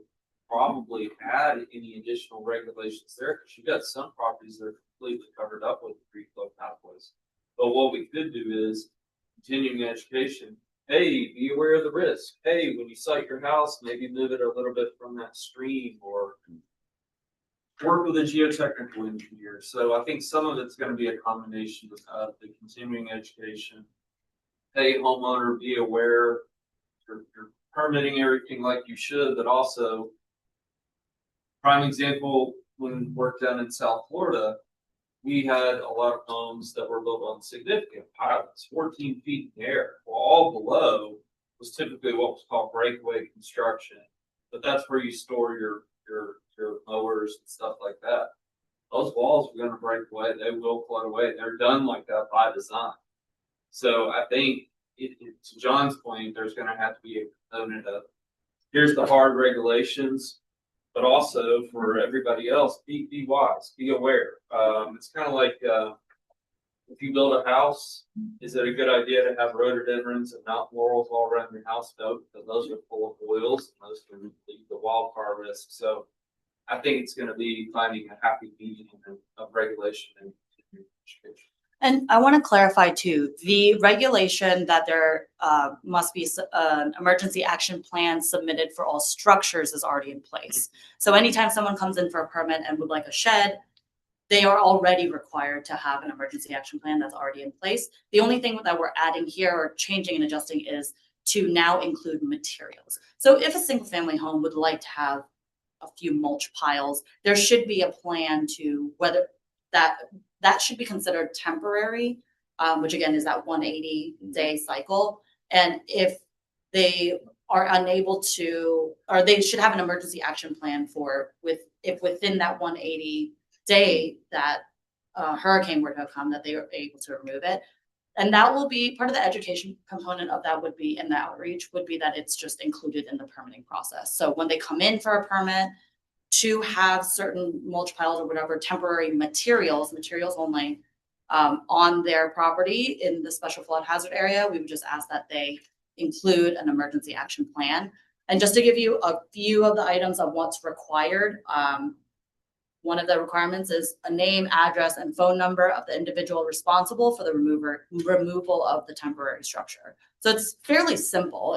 probably add any additional regulations there, because you've got some properties that are completely covered up with debris flow pathways. But what we could do is continuing education. Hey, be aware of the risk. Hey, when you site your house, maybe move it a little bit from that stream, or work with a geotechnical engineer. So I think some of it's going to be a combination of the continuing education. Hey, homeowner, be aware you're permitting everything like you should, but also, prime example, when we worked down in South Florida, we had a lot of homes that were built on significant pilots, 14 feet in the air. Well, all below was typically what was called breakaway construction, but that's where you store your mowers and stuff like that. Those walls are going to break away. They will flood away. They're done like that by design. So I think, to John's point, there's going to have to be a component of, here's the hard regulations, but also for everybody else, be wise, be aware. It's kind of like if you build a house, is it a good idea to have rhododendrons and not laurels all around your house? No, because those are full of oils and those can lead to wildfire risk. So I think it's going to be finding a happy medium of regulation and education. And I want to clarify too, the regulation that there must be an emergency action plan submitted for all structures is already in place. So anytime someone comes in for a permit and would like a shed, they are already required to have an emergency action plan that's already in place. The only thing that we're adding here or changing and adjusting is to now include materials. So if a single family home would like to have a few mulch piles, there should be a plan to whether that should be considered temporary which again is that 180-day cycle. And if they are unable to, or they should have an emergency action plan if within that 180-day that hurricane were to come, that they are able to remove it. And that will be part of the education component of that would be, in the outreach would be that it's just included in the permitting process. So when they come in for a permit to have certain mulch piles or whatever temporary materials only, on their property in the special flood hazard area, we would just ask that they include an emergency action plan. And just to give you a few of the items of what's required, one of the requirements is a name, address, and phone number of the individual responsible for the removal of the temporary structure. So it's fairly simple.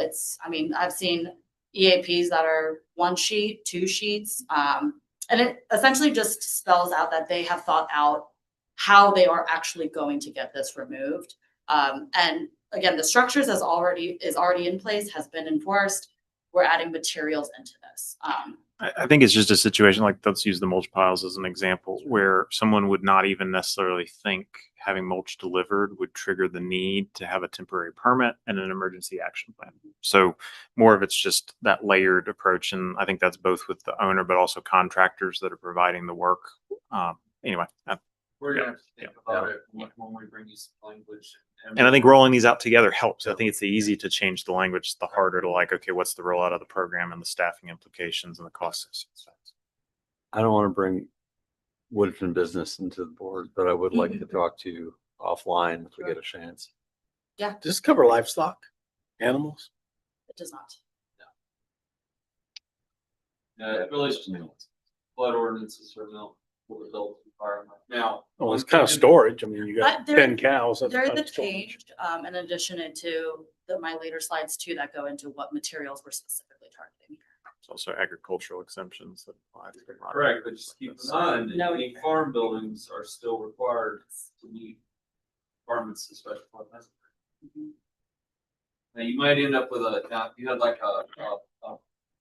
I've seen EAPs that are 1 sheet, 2 sheets, and it essentially just spells out that they have thought out how they are actually going to get this removed. And again, the structures is already in place, has been enforced. We're adding materials into this. I think it's just a situation like, let's use the mulch piles as an example, where someone would not even necessarily think having mulch delivered would trigger the need to have a temporary permit and an emergency action plan. So more of it's just that layered approach. And I think that's both with the owner, but also contractors that are providing the work. Anyway. We're gonna have to think about it when we bring you some language. And I think rolling these out together helps. I think it's easy to change the language. It's the harder to like, okay, what's the rollout of the program and the staffing implications and the costs. I don't want to bring Woodfin business into the board, but I would like to talk to you offline if we get a chance. Does this cover livestock, animals? It does not. It really is flood ordinances are not for the adult environment. Now, Well, it's kind of storage. I mean, you got There- 10 cows. that's There kind is of a storage. change, in addition to my later slides too, that go into what materials we're specifically targeting. There's also agricultural exemptions that apply to the correct, but just keep in mind, No. any farm buildings are still required to meet requirements of special flood hazard. Now, you might end up with you had like a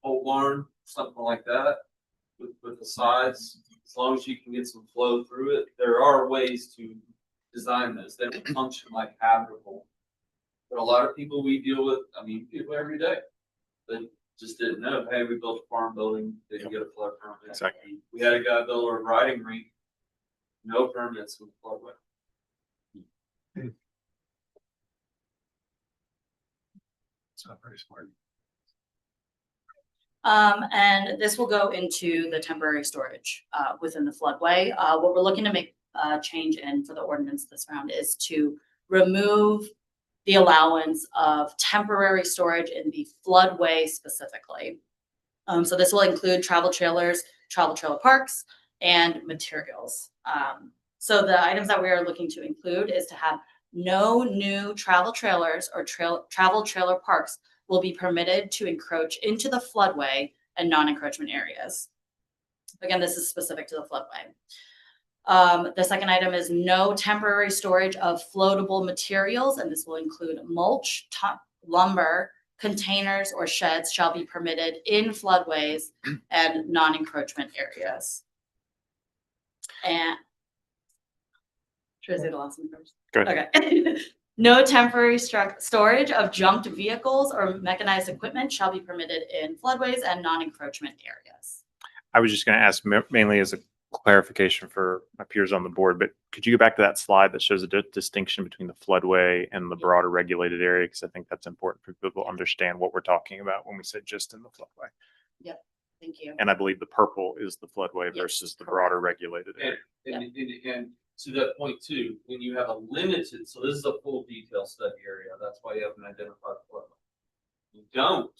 pole barn, something like that, with the sides. As long as you can get some flow through it, there are ways to design this that will function like habitable. But a lot of people we deal with, people every day, they just didn't know, hey, we built a farm building, didn't get a flood permit. Exactly. We had a guy build a riding rink, no permits with floodway. It's not very smart. And this will go into the temporary storage within the floodway. What we're looking to make a change in for the ordinance this round is to remove the allowance of temporary storage in the floodway specifically. So this will include travel trailers, travel trailer parks, and materials. So the items that we are looking to include is to have no new travel trailers or travel trailer parks will be permitted to encroach into the floodway and non-encroachment areas. Again, this is specific to the floodway. The second item is no temporary storage of floatable materials, and this will include mulch, lumber, containers, or sheds shall be permitted in floodways and non-encroachment areas. And should I say the last one first? Go ahead. Okay. No temporary storage of junked vehicles or mechanized equipment shall be permitted in floodways and non-encroachment areas. I was just going to ask mainly as a clarification for my peers on the board, but could you go back to that slide that shows a distinction between the floodway and the broader regulated area? Because I think that's important for people to understand what we're talking about when we say just in the floodway. Yep, thank you. And I believe the purple is the floodway Yes, versus the correct. broader regulated area. And to that point too, when you have a limited, so this is a full detail study area, that's why you have an identified floodway. You don't,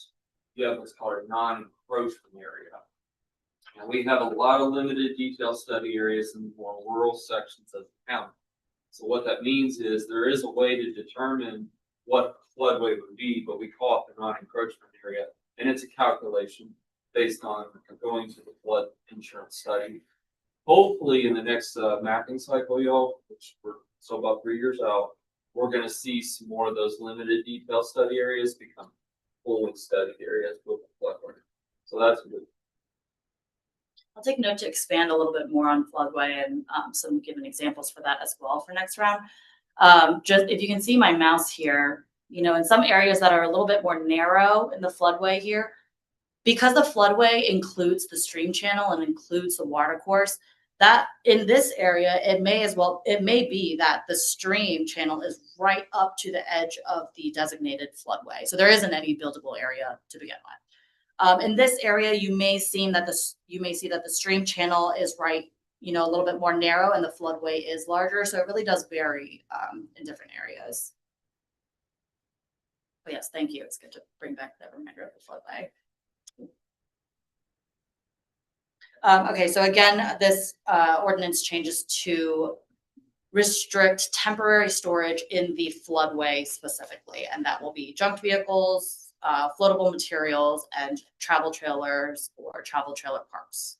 you have what's called a non-encroachment area. And we have a lot of limited detail study areas in the more rural sections of the county. So what that means is there is a way to determine what floodway would be, but we call it the non-encroachment area. And it's a calculation based on going to the flood insurance study. Hopefully in the next mapping cycle, y'all, which we're so about 3 years out, we're going to see some more of those limited detail study areas become fully studied areas with the floodway. So that's good. I'll take note to expand a little bit more on floodway and some given examples for that as well for next round. Just if you can see my mouse here, in some areas that are a little bit more narrow in the floodway here, because the floodway includes the stream channel and includes the water course, that in this area, it may be that the stream channel is right up to the edge of the designated floodway. So there isn't any buildable area to begin with. In this area, you may see that the stream channel is right, a little bit more narrow and the floodway is larger. So it really does vary in different areas. But yes, thank you. It's good to bring back the reminder of the floodway. Okay, so again, this ordinance changes to restrict temporary storage in the floodway specifically, and that will be junk vehicles, floatable materials, and travel trailers or travel trailer parks.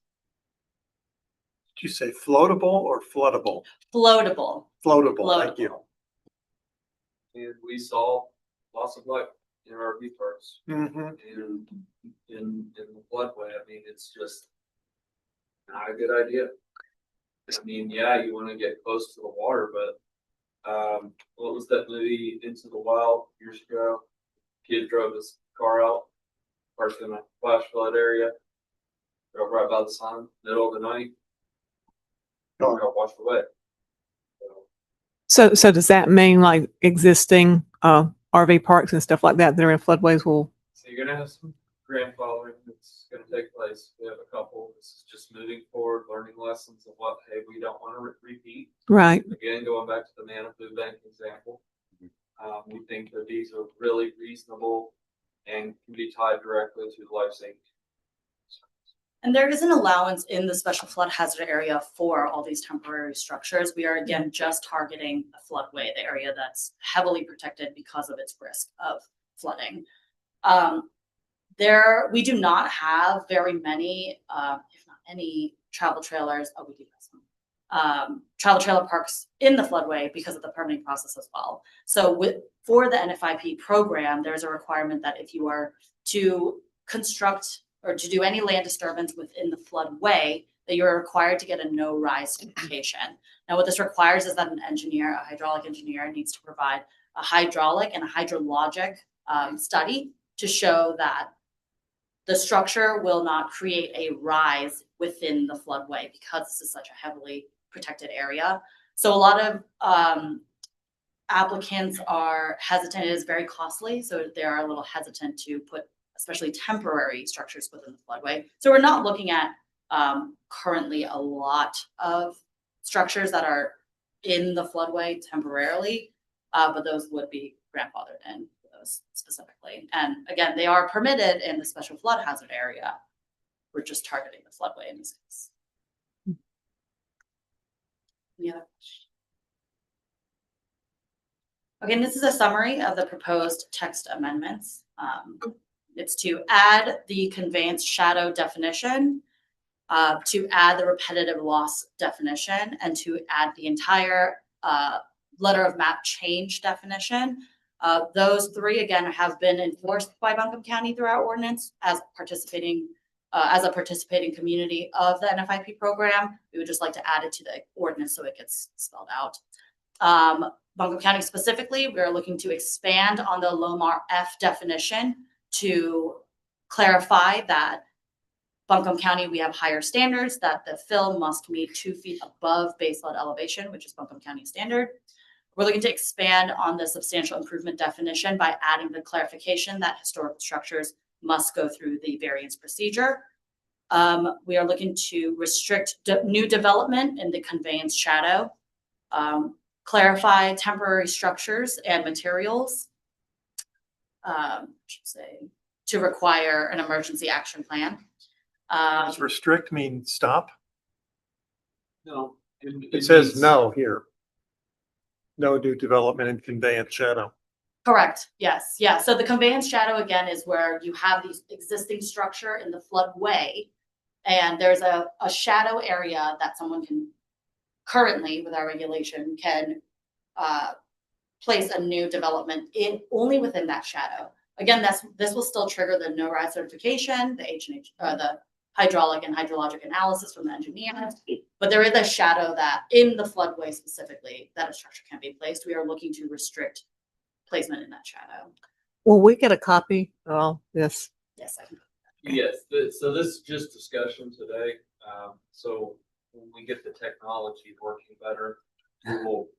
Did you say floatable or floodable? Floatable. Floatable, thank you. And we saw loss of life in our RV parks Mm-hmm. and in the floodway. I mean, it's just not a good idea. I mean, yeah, you want to get close to the water, but what was that movie Into the Wild years ago? Kid drove his car out, parked in a flash flood area, drove right by the sun, middle of the night, car got washed away. So does that mean like existing RV parks and stuff like that that are in floodways will? So you're gonna have some grandfathering that's gonna take place. We have a couple. This is just moving forward, learning lessons of what, hey, we don't want to repeat. Right. Again, going back to the Manitou Bank example, we think that these are really reasonable and can be tied directly to life safety. And there is an allowance in the special flood hazard area for all these temporary structures. We are again just targeting the floodway, the area that's heavily protected because of its risk of flooding. We do not have very many, if not any, travel trailers. Oh, we do have some travel trailer parks in the floodway because of the permitting process as well. So for the NFIP program, there's a requirement that if you are to construct or to do any land disturbance within the floodway, that you're required to get a no-rise certification. Now, what this requires is that an engineer, a hydraulic engineer, needs to provide a hydraulic and a hydrologic study to show that the structure will not create a rise within the floodway because this is such a heavily protected area. So a lot of applicants are hesitant. It is very costly, so they are a little hesitant to put especially temporary structures within the floodway. So we're not looking at currently a lot of structures that are in the floodway temporarily, but those would be grandfathered in for those specifically. And again, they are permitted in the special flood hazard area. We're just targeting the floodway in this case. Any other questions? Okay, and this is a summary of the proposed text amendments. It's to add the conveyance shadow definition, to add the repetitive loss definition, and to add the entire letter of map change definition. Those three, again, have been enforced by Buncombe County through our ordinance as a participating community of the NFIP program. We would just like to add it to the ordinance so it gets spelled out. Buncombe County specifically, we are looking to expand on the Lomar F definition to clarify that Buncombe County, we have higher standards, that the fill must meet 2 feet above base flood elevation, which is Buncombe County standard. We're looking to expand on the substantial improvement definition by adding the clarification that historic structures must go through the variance procedure. We are looking to restrict new development in the conveyance shadow, clarify temporary structures and materials, to require an emergency action plan. Does restrict mean stop? No. It says no here. No new development in conveyance shadow. Correct. Yes. Yeah. So the conveyance shadow again is where you have these existing structure in the floodway, and there's a shadow area that someone can currently, with our regulation, can place a new development in only within that shadow. Again, this will still trigger the no rise certification, the H&H, the hydraulic and hydrologic analysis from the engineer. But there is a shadow that in the floodway specifically, that a structure can be placed. We are looking to restrict placement in that shadow. Will we get a copy of all this? Yes, I can. Yes, so this is just discussion today. So when we get the technology working better,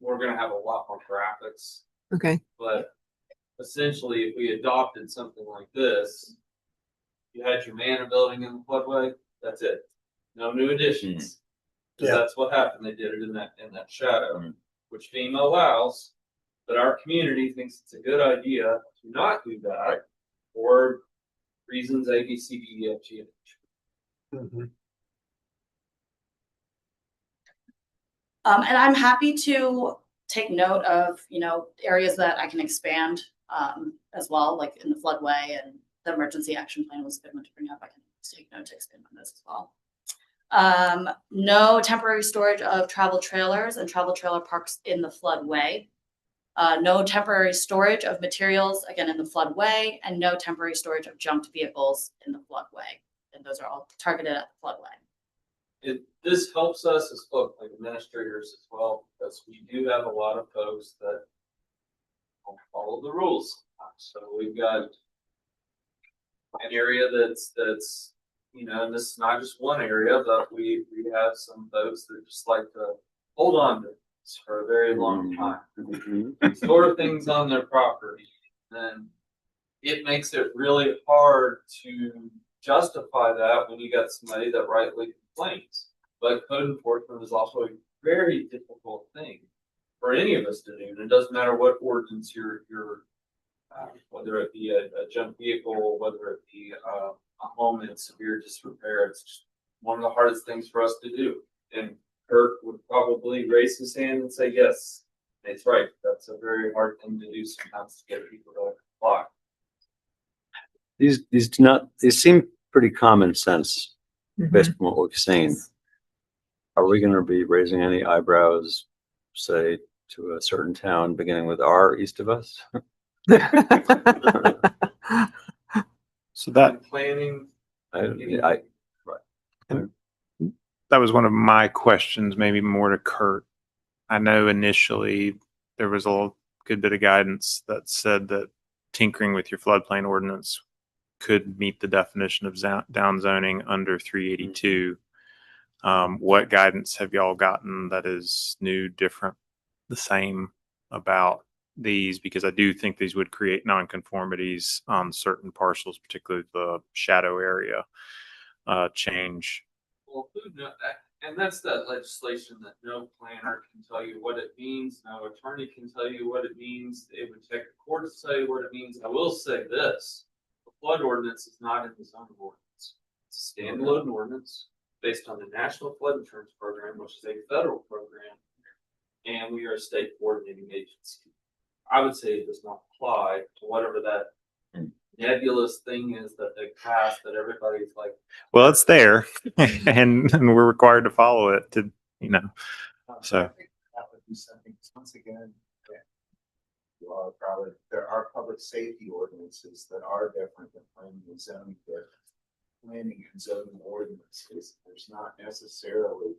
we're gonna have a lot more graphics. Okay. But essentially, if we adopted something like this, you had your manor building in the floodway, that's it. No new additions. 'Cause Yeah. that's what happened. They did it in that shadow, which FEMA allows. But our community thinks it's a good idea to not do that for reasons A, B, C, D, E, F, G, and H. Mhm. And I'm happy to take note of, areas that I can expand as well, like in the floodway, and the emergency action plan was a good one to bring up. I can take note to expand on this as well. No temporary storage of travel trailers and travel trailer parks in the floodway. No temporary storage of materials, again, in the floodway, and no temporary storage of junked vehicles in the floodway. And those are all targeted at the floodway. This helps us as floodplain administrators as well, because we do have a lot of folks that don't follow the rules. So we've got an area that's, and this is not just one area, but we have some folks that just like to hold on to this for a very long time. Store things on their property, then it makes it really hard to justify that when you got somebody that rightly complains. But code enforcement is also a very difficult thing for any of us to do. And it doesn't matter what ordinance you're whether it be a junk vehicle, whether it be a home in severe disrepair. It's just one of the hardest things for us to do. And Kirk would probably raise his hand and say, yes, that's right. That's a very hard thing to do sometimes to get people to comply. These seem pretty common sense Mhm. based on what we've seen. Are we gonna be raising any eyebrows, say, to a certain town beginning with R east of us? So that Planning. I, that was one of my questions, maybe more to Kurt. I know initially there was a good bit of guidance that said that tinkering with your floodplain ordinance could meet the definition of down zoning under 382. What guidance have y'all gotten that is new, different, the same about these? Because I do think these would create nonconformities on certain parcels, particularly the shadow area change. Well, and that's that legislation that no planner can tell you what it means, no attorney can tell you what it means. It would take the court to say what it means. I will say this: the flood ordinance is not in the zoning ordinance. It's a standalone ordinance based on the National Flood Insurance Program, which is a federal program, and we are a state coordinating agency. I would say it does not apply to whatever that nebulous thing is that they passed that everybody's like. Well, it's there, and we're required to follow it to, so. I think that would be something, once again, there are public safety ordinances that are different than planning and zoning. Planning and zoning ordinances, there's not necessarily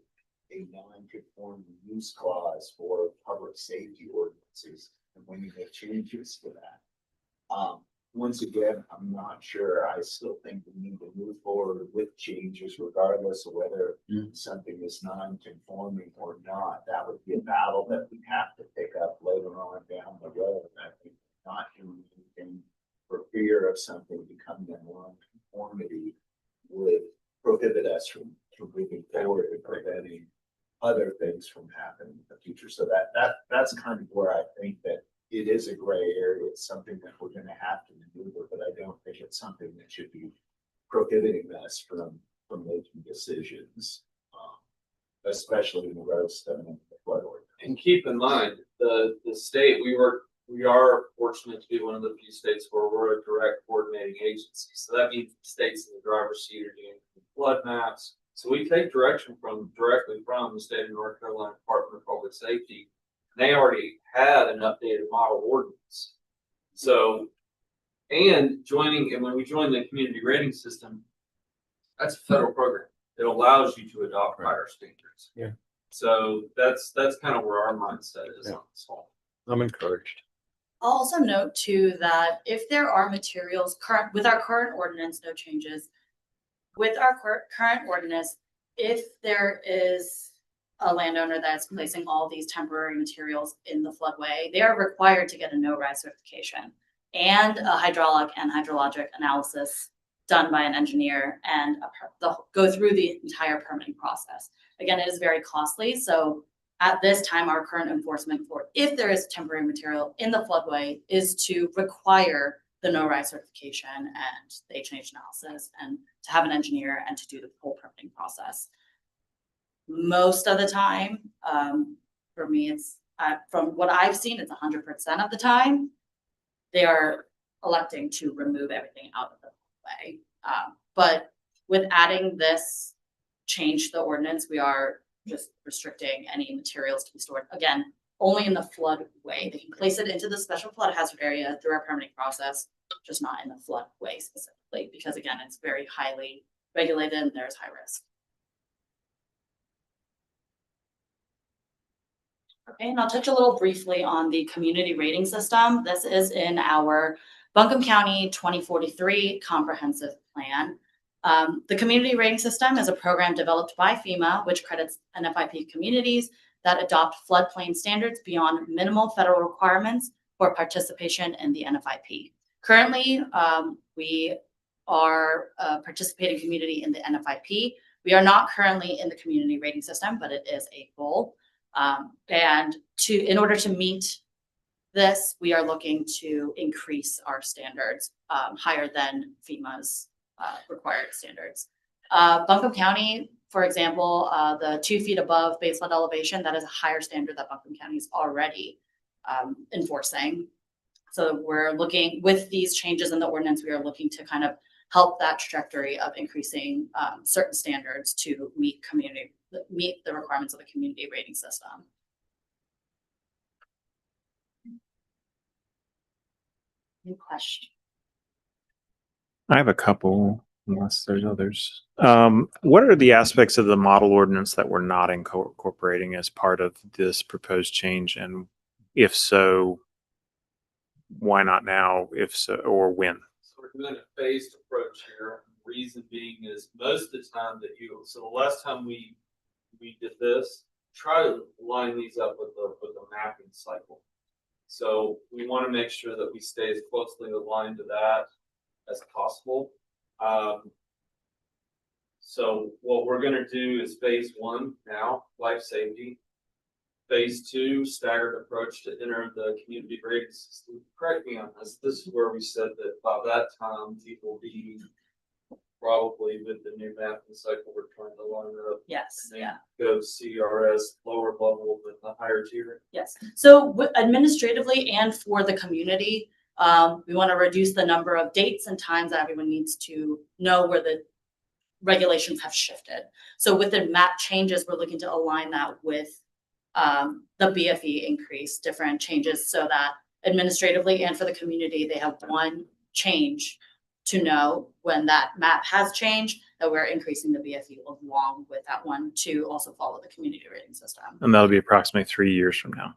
a non-conforming use clause for public safety ordinances, and when you make changes to that. Once again, I'm not sure. I still think we need to move forward with changes regardless of whether something is non-conforming or not. That would be a battle that we have to pick up later on down the road. I think not doing anything for fear of something becoming a non-conformity would prohibit us from moving forward and preventing other things from happening in the future. So that's kind of where I think that it is a gray area. It's something that we're going to have to maneuver, but I don't think it's something that should be prohibiting us from making decisions, especially in the road study and the flood ordinance. And keep in mind, the state, we are fortunate to be one of the few states where we're a direct coordinating agency. So that means the states in the driver's seat are doing flood maps. So we take direction directly from the state of North Carolina Department of Public Safety. They already had an updated model ordinance. So, and when we joined the community rating system, That's a federal program. It allows you to adopt higher standards. Yeah. So that's kind of where our mindset is on this whole. I'm encouraged. I'll also note too that if there are materials with our current ordinance, no changes. With our current ordinance, if there is a landowner that's placing all these temporary materials in the floodway, they are required to get a no-rise certification and a hydraulic and hydrologic analysis done by an engineer and go through the entire permitting process. Again, it is very costly. So at this time, our current enforcement for if there is temporary material in the floodway is to require the no-rise certification and the H&H analysis and to have an engineer and to do the whole permitting process. Most of the time, for me, it's from what I've seen, it's 100% of the time, they are electing to remove everything out of the way. But with adding this change to the ordinance, we are just restricting any materials to be stored, again, only in the floodway. They can place it into the special flood hazard area through our permitting process, just not in the floodway specifically, because again, it's very highly regulated and there's high risk. Okay, and I'll touch a little briefly on the community rating system. This is in our Buncombe County 2043 comprehensive plan. The community rating system is a program developed by FEMA, which credits NFIP communities that adopt floodplain standards beyond minimal federal requirements for participation in the NFIP. Currently, we are a participating community in the NFIP. We are not currently in the community rating system, but it is a goal. And in order to meet this, we are looking to increase our standards higher than FEMA's required standards. Buncombe County, for example, the 2 feet above base flood elevation, that is a higher standard that Buncombe County is already enforcing. So we're looking, with these changes in the ordinance, we are looking to kind of help that trajectory of increasing certain standards to meet the requirements of the community rating system. Any question? I have a couple, unless there's others. What are the aspects of the model ordinance that we're not incorporating as part of this proposed change? And if so, why not now? If so, or when? So we're doing a phased approach here. Reason being is most of the time so the last time we did this, try to line these up with the mapping cycle. So we want to make sure that we stay as closely aligned to that as possible. So what we're going to do is phase 1 now, life safety. Phase 2, staggered approach to enter the community rating system. Correct me on this. This is where we said that by that time people will be probably with the new mapping cycle we're trying to line up. Yes, And then yeah. go CRS lower level than the higher tier. Yes. So administratively and for the community, we want to reduce the number of dates and times that everyone needs to know where the regulations have shifted. So with the map changes, we're looking to align that with the BFE increase, different changes so that administratively and for the community, they have one change to know when that map has changed, that we're increasing the BFE along with that one to also follow the community rating system. And that'll be approximately 3 years from now.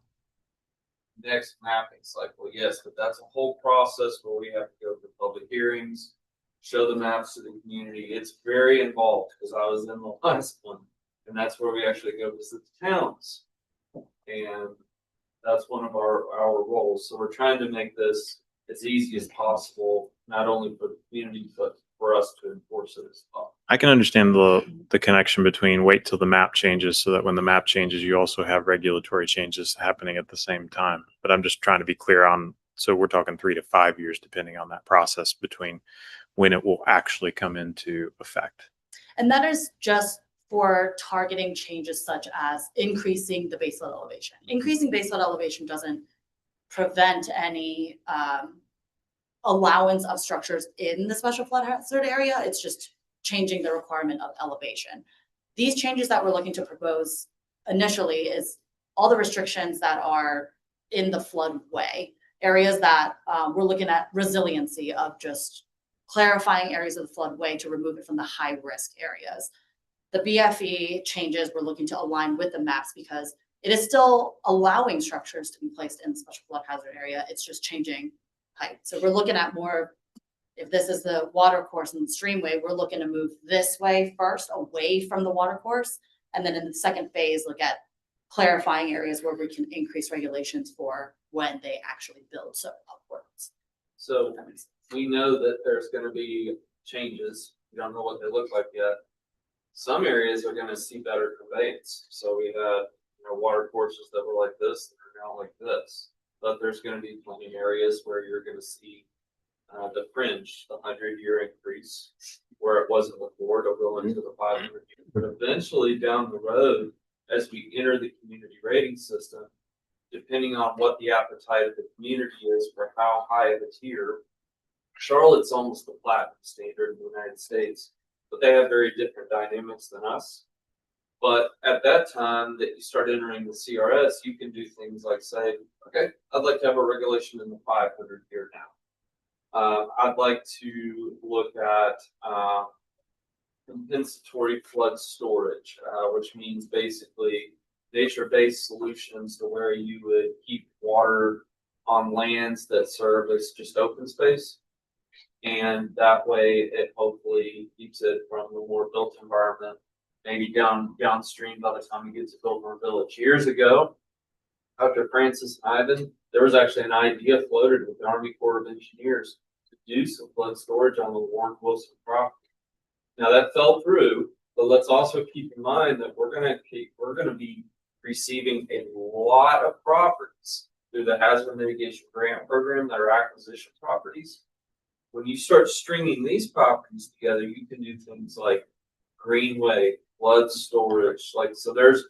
Next mapping cycle, yes, but that's a whole process where we have to go through public hearings, show the maps to the community. It's very involved because I was in the last one, and that's where we actually go visit the towns. And that's one of our roles. So we're trying to make this as easy as possible, not only for the community, but for us to enforce it as well. I can understand the connection between wait till the map changes so that when the map changes, you also have regulatory changes happening at the same time. But I'm just trying to be clear on, so we're talking 3 to 5 years, depending on that process between when it will actually come into effect. And that is just for targeting changes such as increasing the baselevel elevation. Increasing baselevel elevation doesn't prevent any allowance of structures in the special flood hazard area. It's just changing the requirement of elevation. These changes that we're looking to propose initially is all the restrictions that are in the floodway, areas that we're looking at resiliency of just clarifying areas of the floodway to remove it from the high-risk areas. The BFE changes we're looking to align with the maps because it is still allowing structures to be placed in the special flood hazard area. It's just changing height. So we're looking at more, if this is the water course and the streamway, we're looking to move this way first, away from the water course. And then in the second phase, look at clarifying areas where we can increase regulations for when they actually build, so upwards. So we know that there's gonna be changes. We don't know what they look like yet. Some areas are gonna see better conveyance. So we had, water courses that were like this, that are now like this. But there's gonna be plenty of areas where you're gonna see the fringe, the 100-year increase, where it wasn't before, it'll go into the 500 year. But eventually down the road, as we enter the community rating system, depending on what the appetite of the community is for how high of a tier, Charlotte's almost the platinum standard in the United States, but they have very different dynamics than us. But at that time that you start entering the CRS, you can do things like say, okay, I'd like to have a regulation in the 500 year now. I'd like to look at compensatory flood storage, which means basically nature-based solutions to where you would keep water on lands that serve as just open space. And that way it hopefully keeps it from the more built environment, maybe downstream by the time you get to Biltmore Village. Years ago, Dr. Francis Ivan, there was actually an idea floated with the Army Corps of Engineers to do some flood storage on the Warren Wilson property. Now that fell through, but let's also keep in mind that we're going to be receiving a lot of properties through the Hazard Mitigation Grant Program that are acquisition properties. When you start stringing these properties together, you can do things like greenway, flood storage. So there's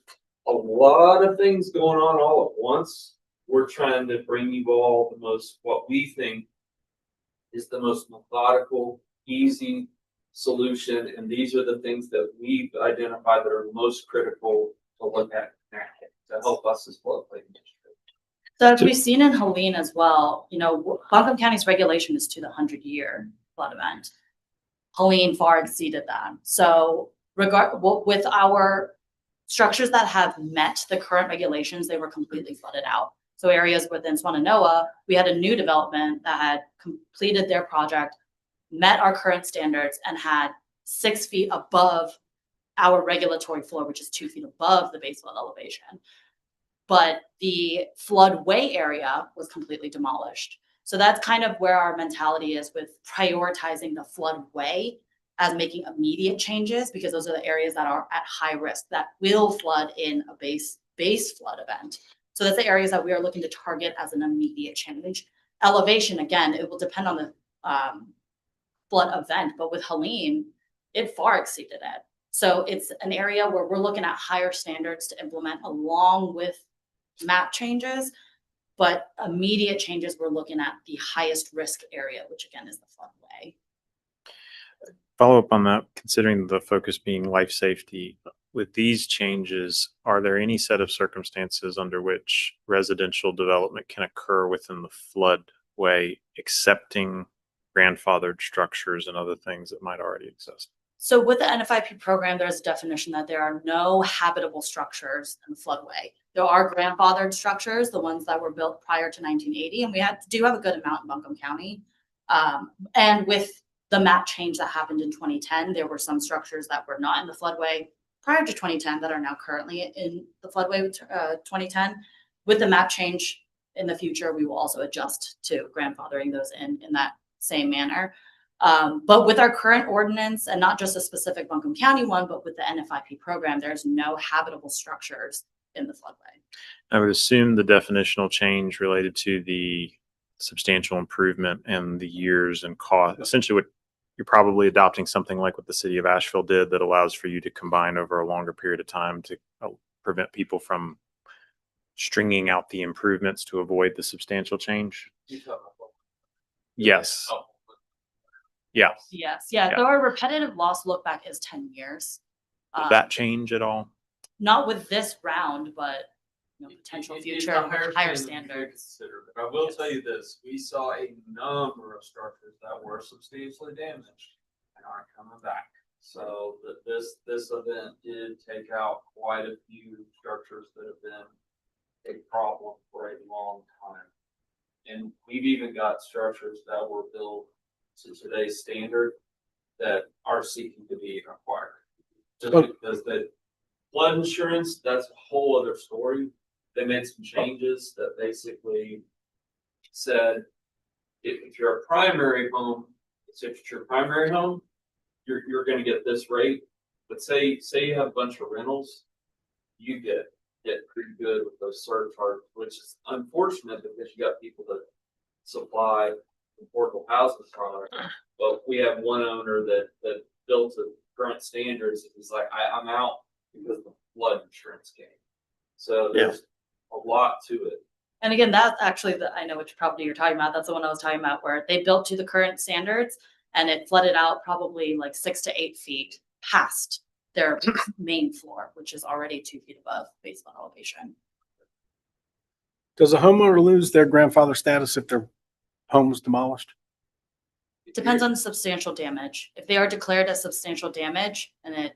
a lot of things going on all at once. We're trying to bring you all what we think is the most methodical, easy solution. And these are the things that we've identified that are most critical to look at to help us as floodplain district. So as we've seen in Helene as well, Buncombe County's regulation is to the 100-year flood event. Helene far exceeded that. So with our structures that have met the current regulations, they were completely flooded out. So areas within Swannanoa, we had a new development that had completed their project, met our current standards, and had 6 feet above our regulatory floor, which is 2 feet above the base flood elevation. But the floodway area was completely demolished. So that's kind of where our mentality is with prioritizing the floodway as making immediate changes, because those are the areas that are at high risk that will flood in a base flood event. So that's the areas that we are looking to target as an immediate change. Elevation, again, it will depend on the flood event, but with Helene, it far exceeded it. So it's an area where we're looking at higher standards to implement along with map changes, but immediate changes, we're looking at the highest risk area, which again is the floodway. Follow up on that, considering the focus being life safety, with these changes, are there any set of circumstances under which residential development can occur within the floodway, accepting grandfathered structures and other things that might already exist? So with the NFIP program, there's a definition that there are no habitable structures in the floodway. There are grandfathered structures, the ones that were built prior to 1980, and we do have a good amount in Buncombe County. And with the map change that happened in 2010, there were some structures that were not in the floodway prior to 2010 that are now currently in the floodway with 2010. With the map change in the future, we will also adjust to grandfathering those in that same manner. But with our current ordinance, and not just a specific Buncombe County one, but with the NFIP program, there's no habitable structures in the floodway. I would assume the definitional change related to the substantial improvement and the years and cost, essentially what you're probably adopting something like what the city of Asheville did that allows for you to combine over a longer period of time to prevent people from stringing out the improvements to avoid the substantial change. Yes. Yeah. Yes. Yeah. So our repetitive loss look back is 10 years. Did that change at all? Not with this round, but potential It's future a higher standard to standards. consider, but I will tell you this, we saw a number of structures that were substantially damaged and aren't coming back. So this event did take out quite a few structures that have been a problem for a long time. And we've even got structures that were built to today's standard that are seeking to be acquired. Just Oh. because the flood insurance, that's a whole other story. They made some changes that basically said, if you're a primary home, if it's your primary home, you're gonna get this rate. But say you have a bunch of rentals, you get pretty good with those surcharges, which is unfortunate because you got people that supply affordable housing product. But we have one owner that built to current standards, and he's like, I'm out because the flood insurance came. So there's a lot to it. And again, that's actually I know which property you're talking about. That's the one I was talking about where they built to the current standards and it flooded out probably like 6 to 8 feet past their main floor, which is already 2 feet above basement elevation. Does a homeowner lose their grandfather status if their home was demolished? Depends on substantial damage. If they are declared as substantial damage and it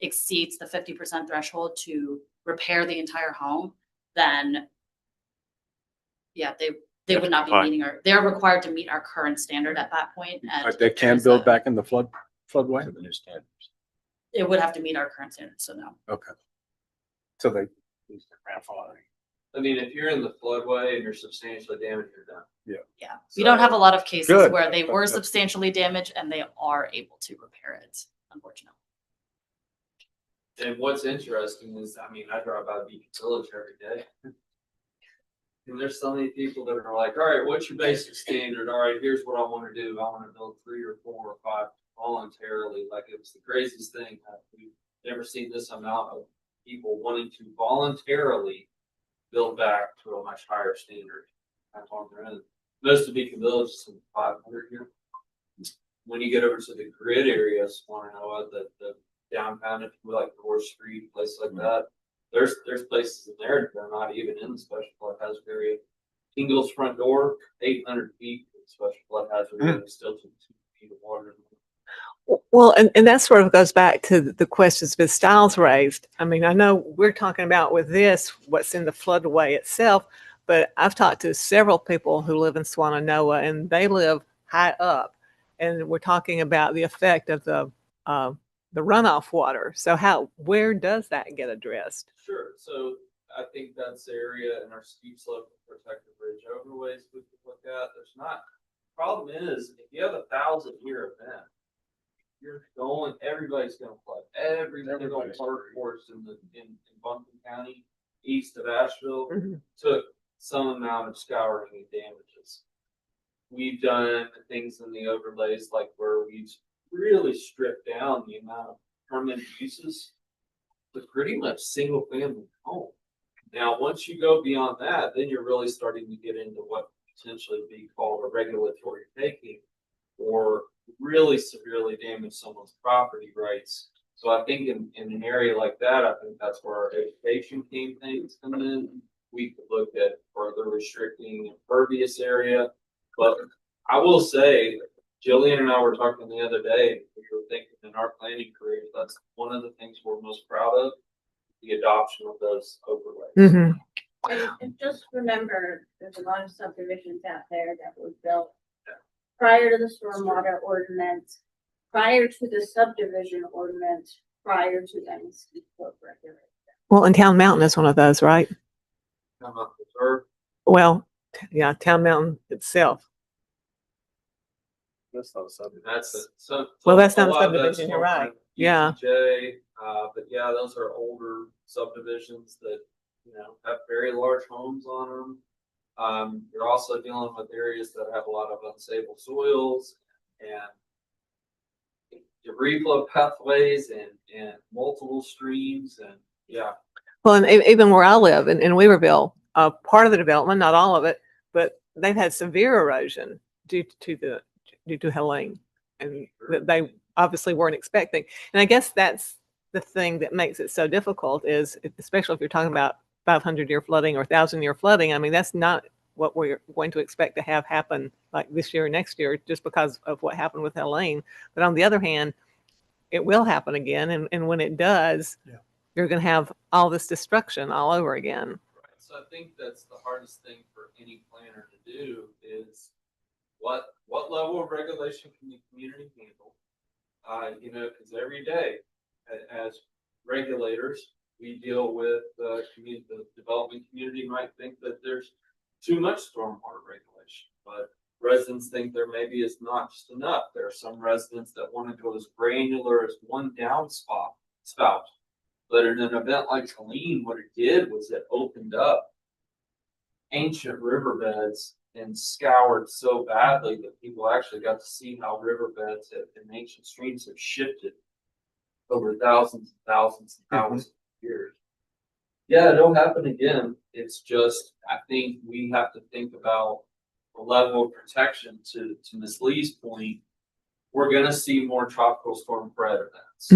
exceeds the 50% threshold to repair the entire home, then yeah, they would not be Fine. meeting they're required to meet our current standard at that point. And Like they can build back in the floodway? To the new standards. it would have to meet our current standards, so no. Okay. So they lose their grandfather. I mean, if you're in the floodway and you're substantially damaged, you're done. Yeah, we don't have a lot of cases Good. where they were substantially damaged and they are able to repair it, unfortunately. And what's interesting is, I mean, I drive by Beacon Village every day. And there's so many people that are like, all right, what's your basic standard? All right, here's what I want to do. I want to build 3 or 4 or 5 voluntarily. Like, it was the craziest thing. We've never seen this amount of people wanting to voluntarily build back to a much higher standard. That's on their own. Most of Beacon Village is in 500 here. When you get over to the grid areas, want to know the downtown, if you like Gore Street, places like that, there's places in there that are not even in the special flood hazard area. Ingles front door, 800 feet, special flood hazard area, still 2 feet of water. Well, and that sort of goes back to the questions Ms. Stiles raised. I mean, I know we're talking about with this, what's in the floodway itself, but I've talked to several people who live in Swannanoa and they live high up. And we're talking about the effect of the runoff water. So where does that get addressed? Sure. So I think that's the area in our steep slope protected bridge overlays we could look at. There's not. Problem is, if you have 1,000 year event, everybody's going to flood. Every single park forest in Buncombe County, east of Asheville, took some amount of scouring and damages. We've done things in the overlays like where we've really stripped down the amount of permanent uses to pretty much single family home. Now, once you go beyond that, then you're really starting to get into what potentially be called a regulatory taking or really severely damage someone's property rights. So I think in an area like that, I think that's where our education campaigns come in. We could look at further restricting impervious area. But I will say, Jillian and I were talking the other day, we were thinking in our planning career, that's one of the things we're most proud of, the adoption of those overlays. And just remember, there's a lot of subdivisions out there that were built prior to the stormwater ordinance, prior to the subdivision ordinance, prior to any steep slope regulation. Well, and Town Mountain is one of those, right? Come up with her. Well, yeah, Town Mountain itself. That's not a subject. Well, that's not a lot of that's subdivision, you're right. from Yeah. ETJ, but yeah, those are older subdivisions that, have very large homes on them. You're also dealing with areas that have a lot of unstable soils and debris flow pathways and multiple streams and yeah. Well, and even where I live in Weaverville, part of the development, not all of it, but they've had severe erosion due to Helene, and that they obviously weren't expecting. And I guess that's the thing that makes it so difficult is, especially if you're talking about 500-year flooding or 1,000-year flooding. I mean, that's not what we're going to expect to have happen like this year or next year just because of what happened with Helene. But on the other hand, it will happen again. And when it does, Yeah. you're going to have all this destruction all over again. Right. So I think that's the hardest thing for any planner to do is what level of regulation can the community handle? You know, because every day as regulators, we deal with the development community might think that there's too much stormwater regulation, but residents think there maybe is not just enough. There are some residents that want to go as granular as one downspout. But in an event like Helene, what it did was it opened up ancient riverbeds and scoured so badly that people actually got to see how riverbeds and ancient streams have shifted over thousands and thousands and thousands of years. Yeah, it'll happen again. It's just, I think we have to think about the level of protection to Ms. Lee's point. We're gonna see more tropical storm Fred events.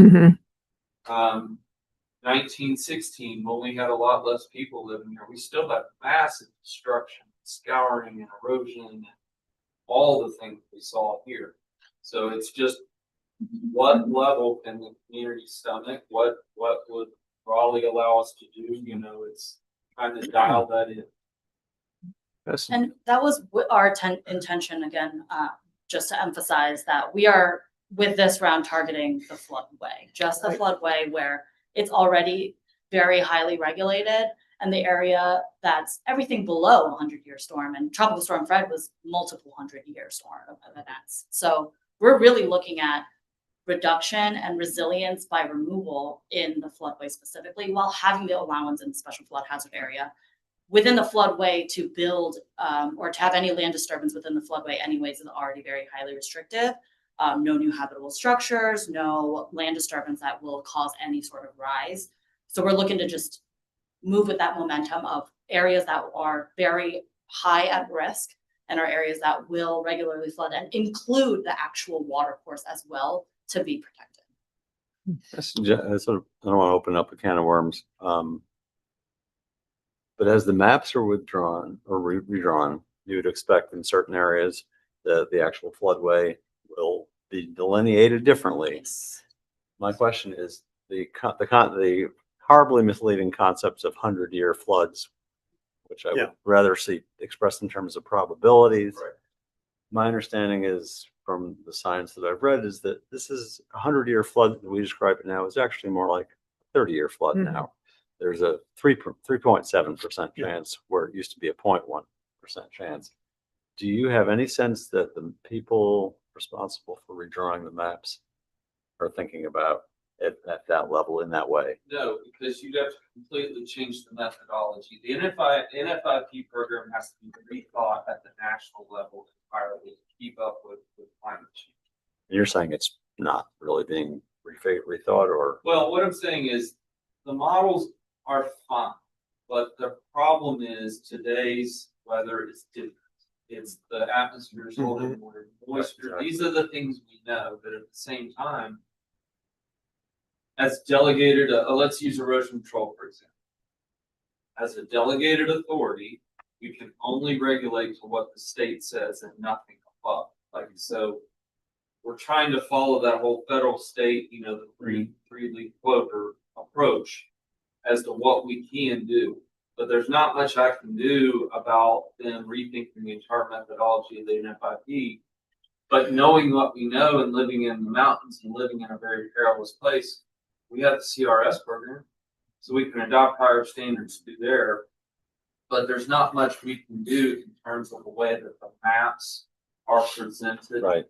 1916, when we had a lot less people living here, we still had massive destruction, scouring and erosion, and all the things we saw here. So it's just what level can the community stomach? What would Raleigh allow us to do? You know, it's kind of dial that in. And that was our intention again, just to emphasize that we are with this round targeting the floodway, just the floodway where it's already very highly regulated, and the area that's everything below 100-year storm, and Tropical Storm Fred was multiple 100-year storm events. So we're really looking at reduction and resilience by removal in the floodway specifically, while having the allowance in the special flood hazard area within the floodway to build or to have any land disturbance within the floodway anyways is already very highly restrictive. No new habitable structures, no land disturbance that will cause any sort of rise. So we're looking to just move with that momentum of areas that are very high at risk and are areas that will regularly flood and include the actual water course as well to be protected. That's sort of, I don't want to open up a can of worms. But as the maps are withdrawn or redrawn, you would expect in certain areas that the actual floodway will be delineated differently. Yes. My question is the horribly misleading concepts of 100-year floods, which I would rather see expressed in terms of probabilities. Right. My understanding is from the science that I've read is that this is a 100-year flood that we describe it now is actually more like a 30-year flood now. There's a 3.7% chance where it used to be a 0.1% chance. Do you have any sense that the people responsible for redrawing the maps are thinking about it at that level in that way? No, because you'd have to completely change the methodology. The NFIP program has to be rethought at the national level entirely to keep up with climate change. And you're saying it's not really being rethought, or? Well, what I'm saying is the models are fine, but the problem is today's weather is different. It's the atmosphere is holding more moisture. Right. These are the things we know, but at the same time, as delegated, let's use erosion control, for example. As a delegated authority, we can only regulate to what the state says and nothing above. Like, so we're trying to follow that whole federal state, you know, the three-leaf clover approach as to what we can do. But there's not much I can do about them rethinking the entire methodology of the NFIP. But knowing what we know and living in the mountains and living in a very perilous place, we have the CRS program, so we can adopt higher standards through there. But there's not much we can do in terms of the way that the maps are presented. Right.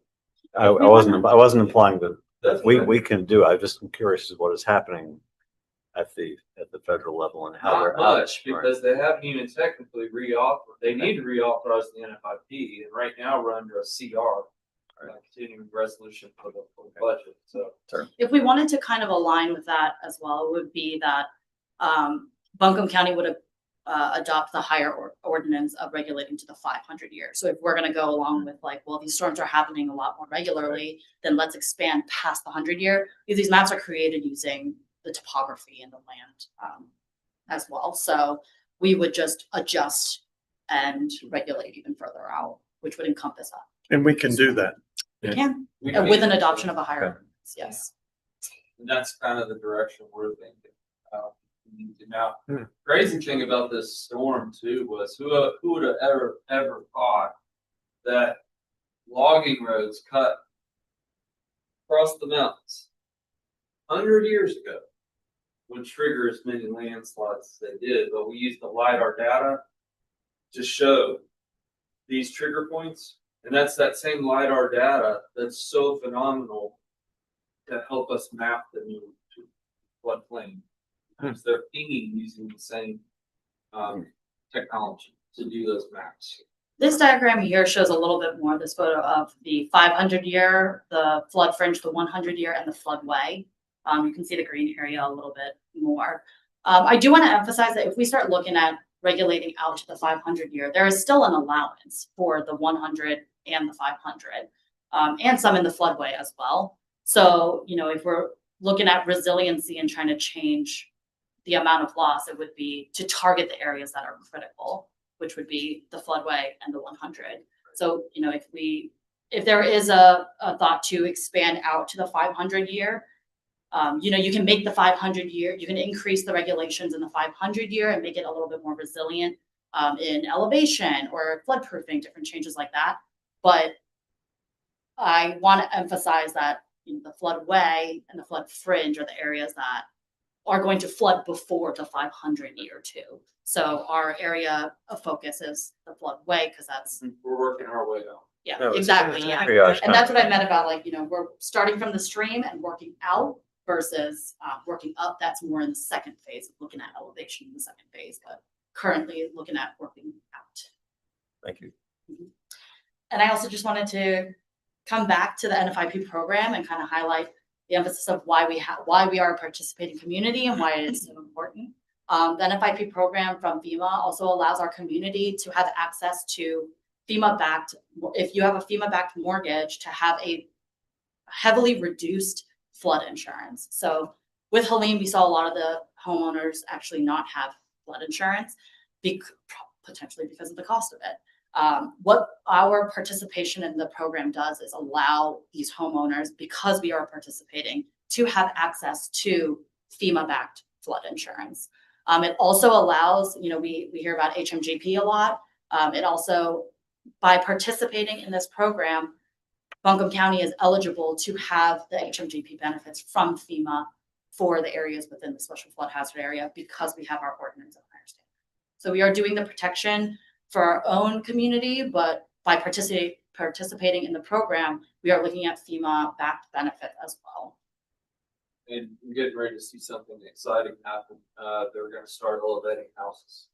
I wasn't implying that we can do. I just am curious as what is happening at the federal level and how they're not much because they haven't even technically reauthorized. They need to reauthorize the NFIP, and right now we're under a CR, continuing resolution for the budget. So if we wanted to kind of align with that as well, it would be that Buncombe County would adopt the higher ordinance of regulating to the 500 years. So if we're going to go along with like, well, these storms are happening a lot more regularly, then let's expand past the 100-year because these maps are created using the topography and the land as well. So we would just adjust and regulate even further out, which would encompass that. And we can do that. We can, We with an can- adoption of a higher, ordinance, yes. And that's kind of the direction we're thinking. Now, Hmm. crazy thing about this storm too was who would have ever thought that logging roads cut across the mountains 100 years ago would trigger as many landslides as they did, but we used the LiDAR data to show these trigger points. And that's that same LiDAR data that's so phenomenal to help us map the new floodplain. Because they're pinging using the same technology to do those maps. This diagram here shows a little bit more, this photo of the 500-year, the flood fringe, the 100-year, and the floodway. You can see the green area a little bit more. I do want to emphasize that if we start looking at regulating out to the 500-year, there is still an allowance for the 100 and the 500, and some in the floodway as well. So, you know, if we're looking at resiliency and trying to change the amount of loss, it would be to target the areas that are critical, which would be the floodway and the 100. So, you know, if there is a thought to expand out to the 500-year, you know, you can make the 500-year, you can increase the regulations in the 500-year and make it a little bit more resilient in elevation or floodproofing, different changes like that. But I want to emphasize that, you know, the floodway and the flood fringe are the areas that are going to flood before the 500-year too. So our area of focus is the floodway because that's, We're working our way out. yeah, No, it's- exactly, yeah. Triage And that's what I meant about, like, you know, we're starting from the stream and working out versus working up. That's more in the second phase of looking at elevation in the second phase, but currently looking at working out. Thank you. And I also just wanted to come back to the NFIP program and kind of highlight the emphasis of why we are a participating community and why it is so important. The NFIP program from FEMA also allows our community to have access to FEMA-backed, if you have a FEMA-backed mortgage, to have a heavily reduced flood insurance. So with Helene, we saw a lot of the homeowners actually not have flood insurance, potentially because of the cost of it. What our participation in the program does is allow these homeowners, because we are participating, to have access to FEMA-backed flood insurance. It also allows, you know, we hear about HMGP a lot. It also, by participating in this program, Buncombe County is eligible to have the HMGP benefits from FEMA for the areas within the special flood hazard area because we have our ordinance of higher standard. So we are doing the protection for our own community, but by participating in the program, we are looking at FEMA-backed benefit as well. And we're getting ready to see something exciting happen. They're going to start elevating houses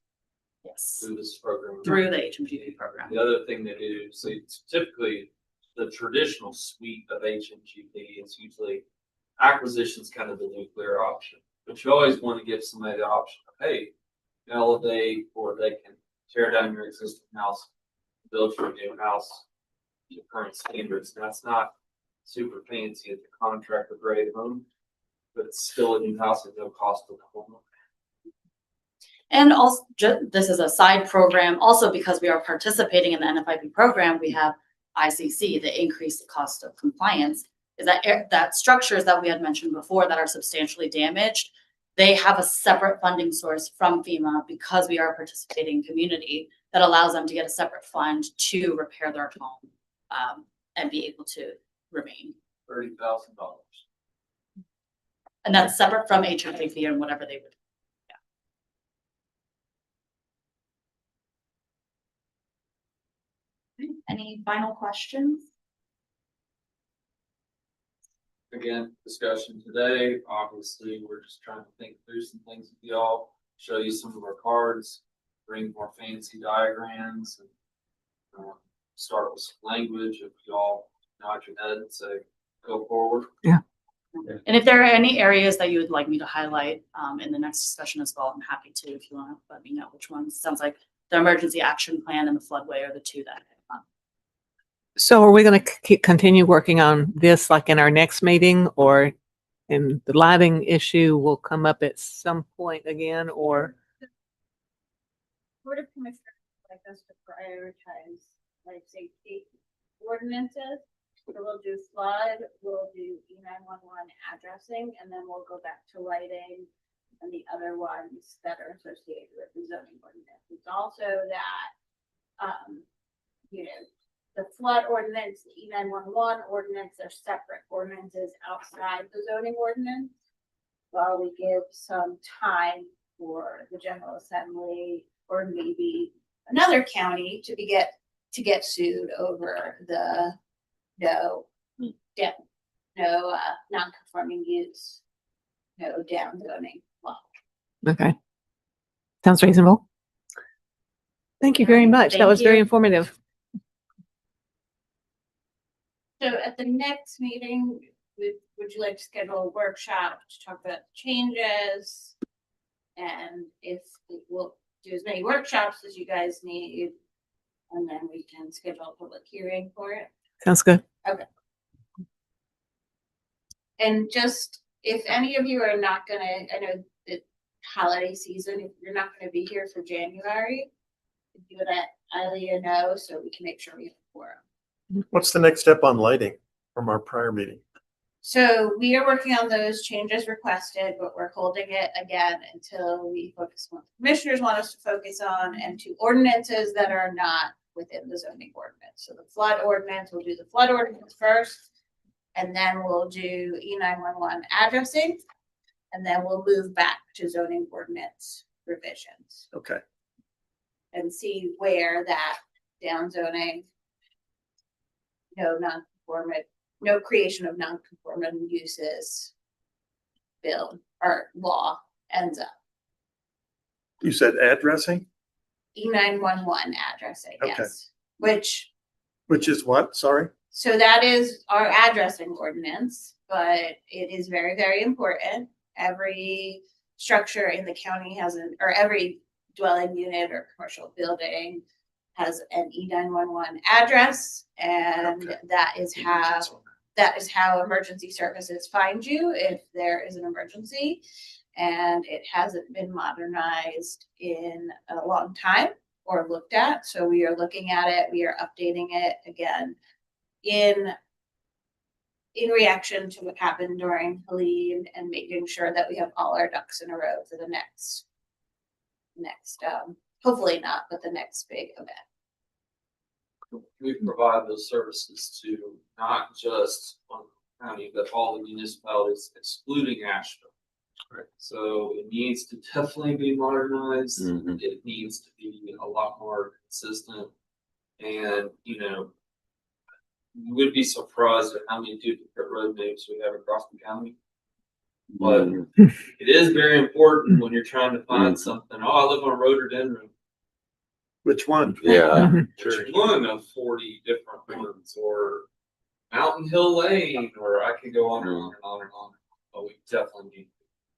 Yes, through this program. through the HMGP program. The other thing they do, so it's typically the traditional suite of HMGP is usually acquisition's kind of the nuclear option, but you always want to give somebody the option of, hey, elevate, or they can tear down your existing house, build your new house to current standards. That's not super fancy at the contractor grade home, but it's still a new house at no cost to the homeowner. And also, this is a side program. Also, because we are participating in the NFIP program, we have ICC, the increased cost of compliance, is that structures that we had mentioned before that are substantially damaged, they have a separate funding source from FEMA because we are a participating community that allows them to get a separate fund to repair their home and be able to remain. $30,000. And that's separate from HMGP and whatever they would. Yeah. Any final questions? Again, discussion today. Obviously, we're just trying to think through some things with y'all, show you some of our cards, bring more fancy diagrams, and start with some language. If y'all nod your head and say, go forward. And if there are any areas that you would like me to highlight in the next discussion as well, I'm happy to, if you want to let me know which ones. Sounds like the emergency action plan and the floodway are the two that. So are we going to continue working on this like in our next meeting, or and the lighting issue will come up at some point again, or? Board of Commissioners would like us to prioritize life safety ordinances. So we'll do flood, we'll do E911 addressing, and then we'll go back to lighting and the other ones that are associated with the zoning ordinance. It's also that, you know, the flood ordinance, the E911 ordinance, are separate ordinances outside the zoning ordinance. While we give some time for the General Assembly or maybe another county to get sued over the non-conforming use, no down zoning law. Okay. Sounds reasonable. Thank you very much. That Thank was very you. informative. So at the next meeting, would you like to schedule a workshop to talk about changes? And if we'll do as many workshops as you guys need, and then we can schedule a public hearing for it. Sounds good. And just, if any of you are not gonna, I know the holiday season, if you're not gonna be here for January, you let Ilea know so we can make sure we have a quorum. What's the next step on lighting from our prior meeting? So we are working on those changes requested, but we're holding it again until we focus on what the commissioners want us to focus on and to ordinances that are not within the zoning ordinance. So the flood ordinance, we'll do the flood ordinance first, and then we'll do E911 addressing, and then we'll move back to zoning ordinance revisions Okay. and see where that down zoning, non-conforming, no creation of non-conforming uses bill or law ends up. You said addressing, E911 addressing, Okay. yes. Which, which is what? Sorry? so that is our addressing ordinance, but it is very, very important. Every structure in the county has or every dwelling unit or commercial building has an E911 address, and Okay. that is how emergency services find you if there is an emergency. And it hasn't been modernized in a long time or looked at. So we are looking at it. We are updating it again in reaction to what happened during Helene and making sure that we have all our ducks in a row for the next, hopefully not, but the next big event. We provide those services to not just one county, but all the municipalities excluding Asheville. Correct. So it needs to definitely be modernized. Mhm. It needs to be a lot more consistent. And, you would be surprised at how many duplicate road names we have across the county. But it is very important when you're trying to find something. Oh, I live on Rhododendron. Which one? Yeah. Which one of 40 different ones, or Mountain Hill Lane, or I could go on and on and on and on. But we definitely need.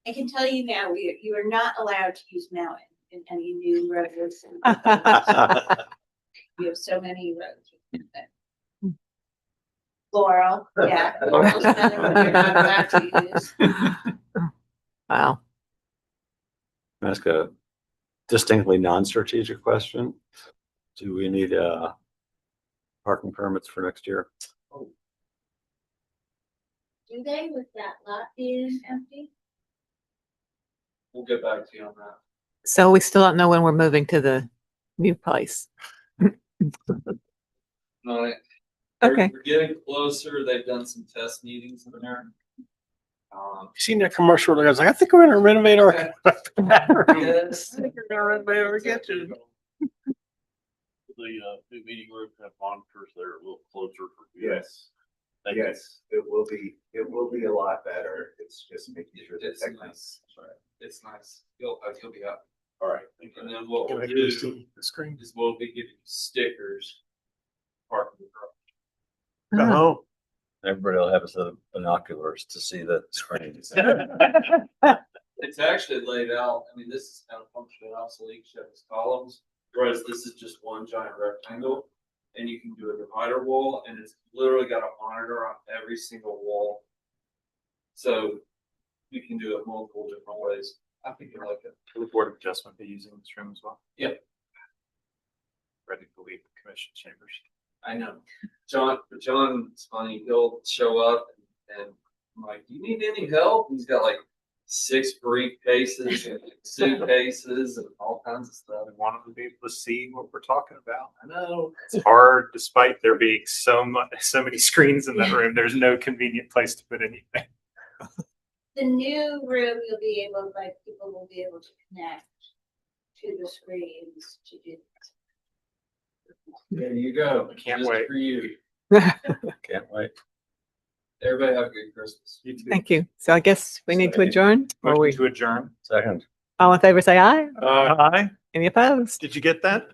I can tell you now, you are not allowed to use mountain in any new roads. We have so many roads. Laurel, yeah. Laurel's another one you're not allowed to use. Wow. Ask a distinctly non-strategic question. Do we need parking permits for next year? Do they with that lot being empty? We'll get back to you on that. So we still don't know when we're moving to the new place. No, Okay. we're getting closer. They've done some test meetings in there. Seen that commercial, the guy's like, I think we're gonna renovate our. Yes. I think we're gonna renovate our kitchen. The new meeting room have monitors there a little closer for you. Yes, yes, it will be a lot better. It's just making sure that It's nice. It's nice. You'll be happy. All right. And then what Can we'll I do just see the screen? is we'll be giving stickers. Parking garage. Ah. Oh, Everybody will have us binoculars to see the screens. It's actually laid out. I mean, this is kind of functioning obsolete, shows columns, whereas this is just one giant rectangle. And you can do a divider wall, and it's literally got a monitor on every single wall. So you can do it multiple different ways. I think you like it. Will the Board of Adjustment be using this room as well? Yep. ready to leave the commission chambers. I know. John's funny. He'll show up and I'm like, do you need any help? He's got like 6 briefcases and suitcases and all kinds of stuff. I want them to be able to see what we're talking about. I know. It's hard, despite there being so many screens in that room. There's no convenient place to put anything. The new room, you'll be able, like, people will be able to connect to the screens to do. There you go. Can't Just wait. For you. Can't wait. Everybody have a good Christmas. You too. Thank you. So I guess we need to adjourn, or Motion we, to adjourn. Second. all in favor, say aye. Aye. Any opposed? Did you get that?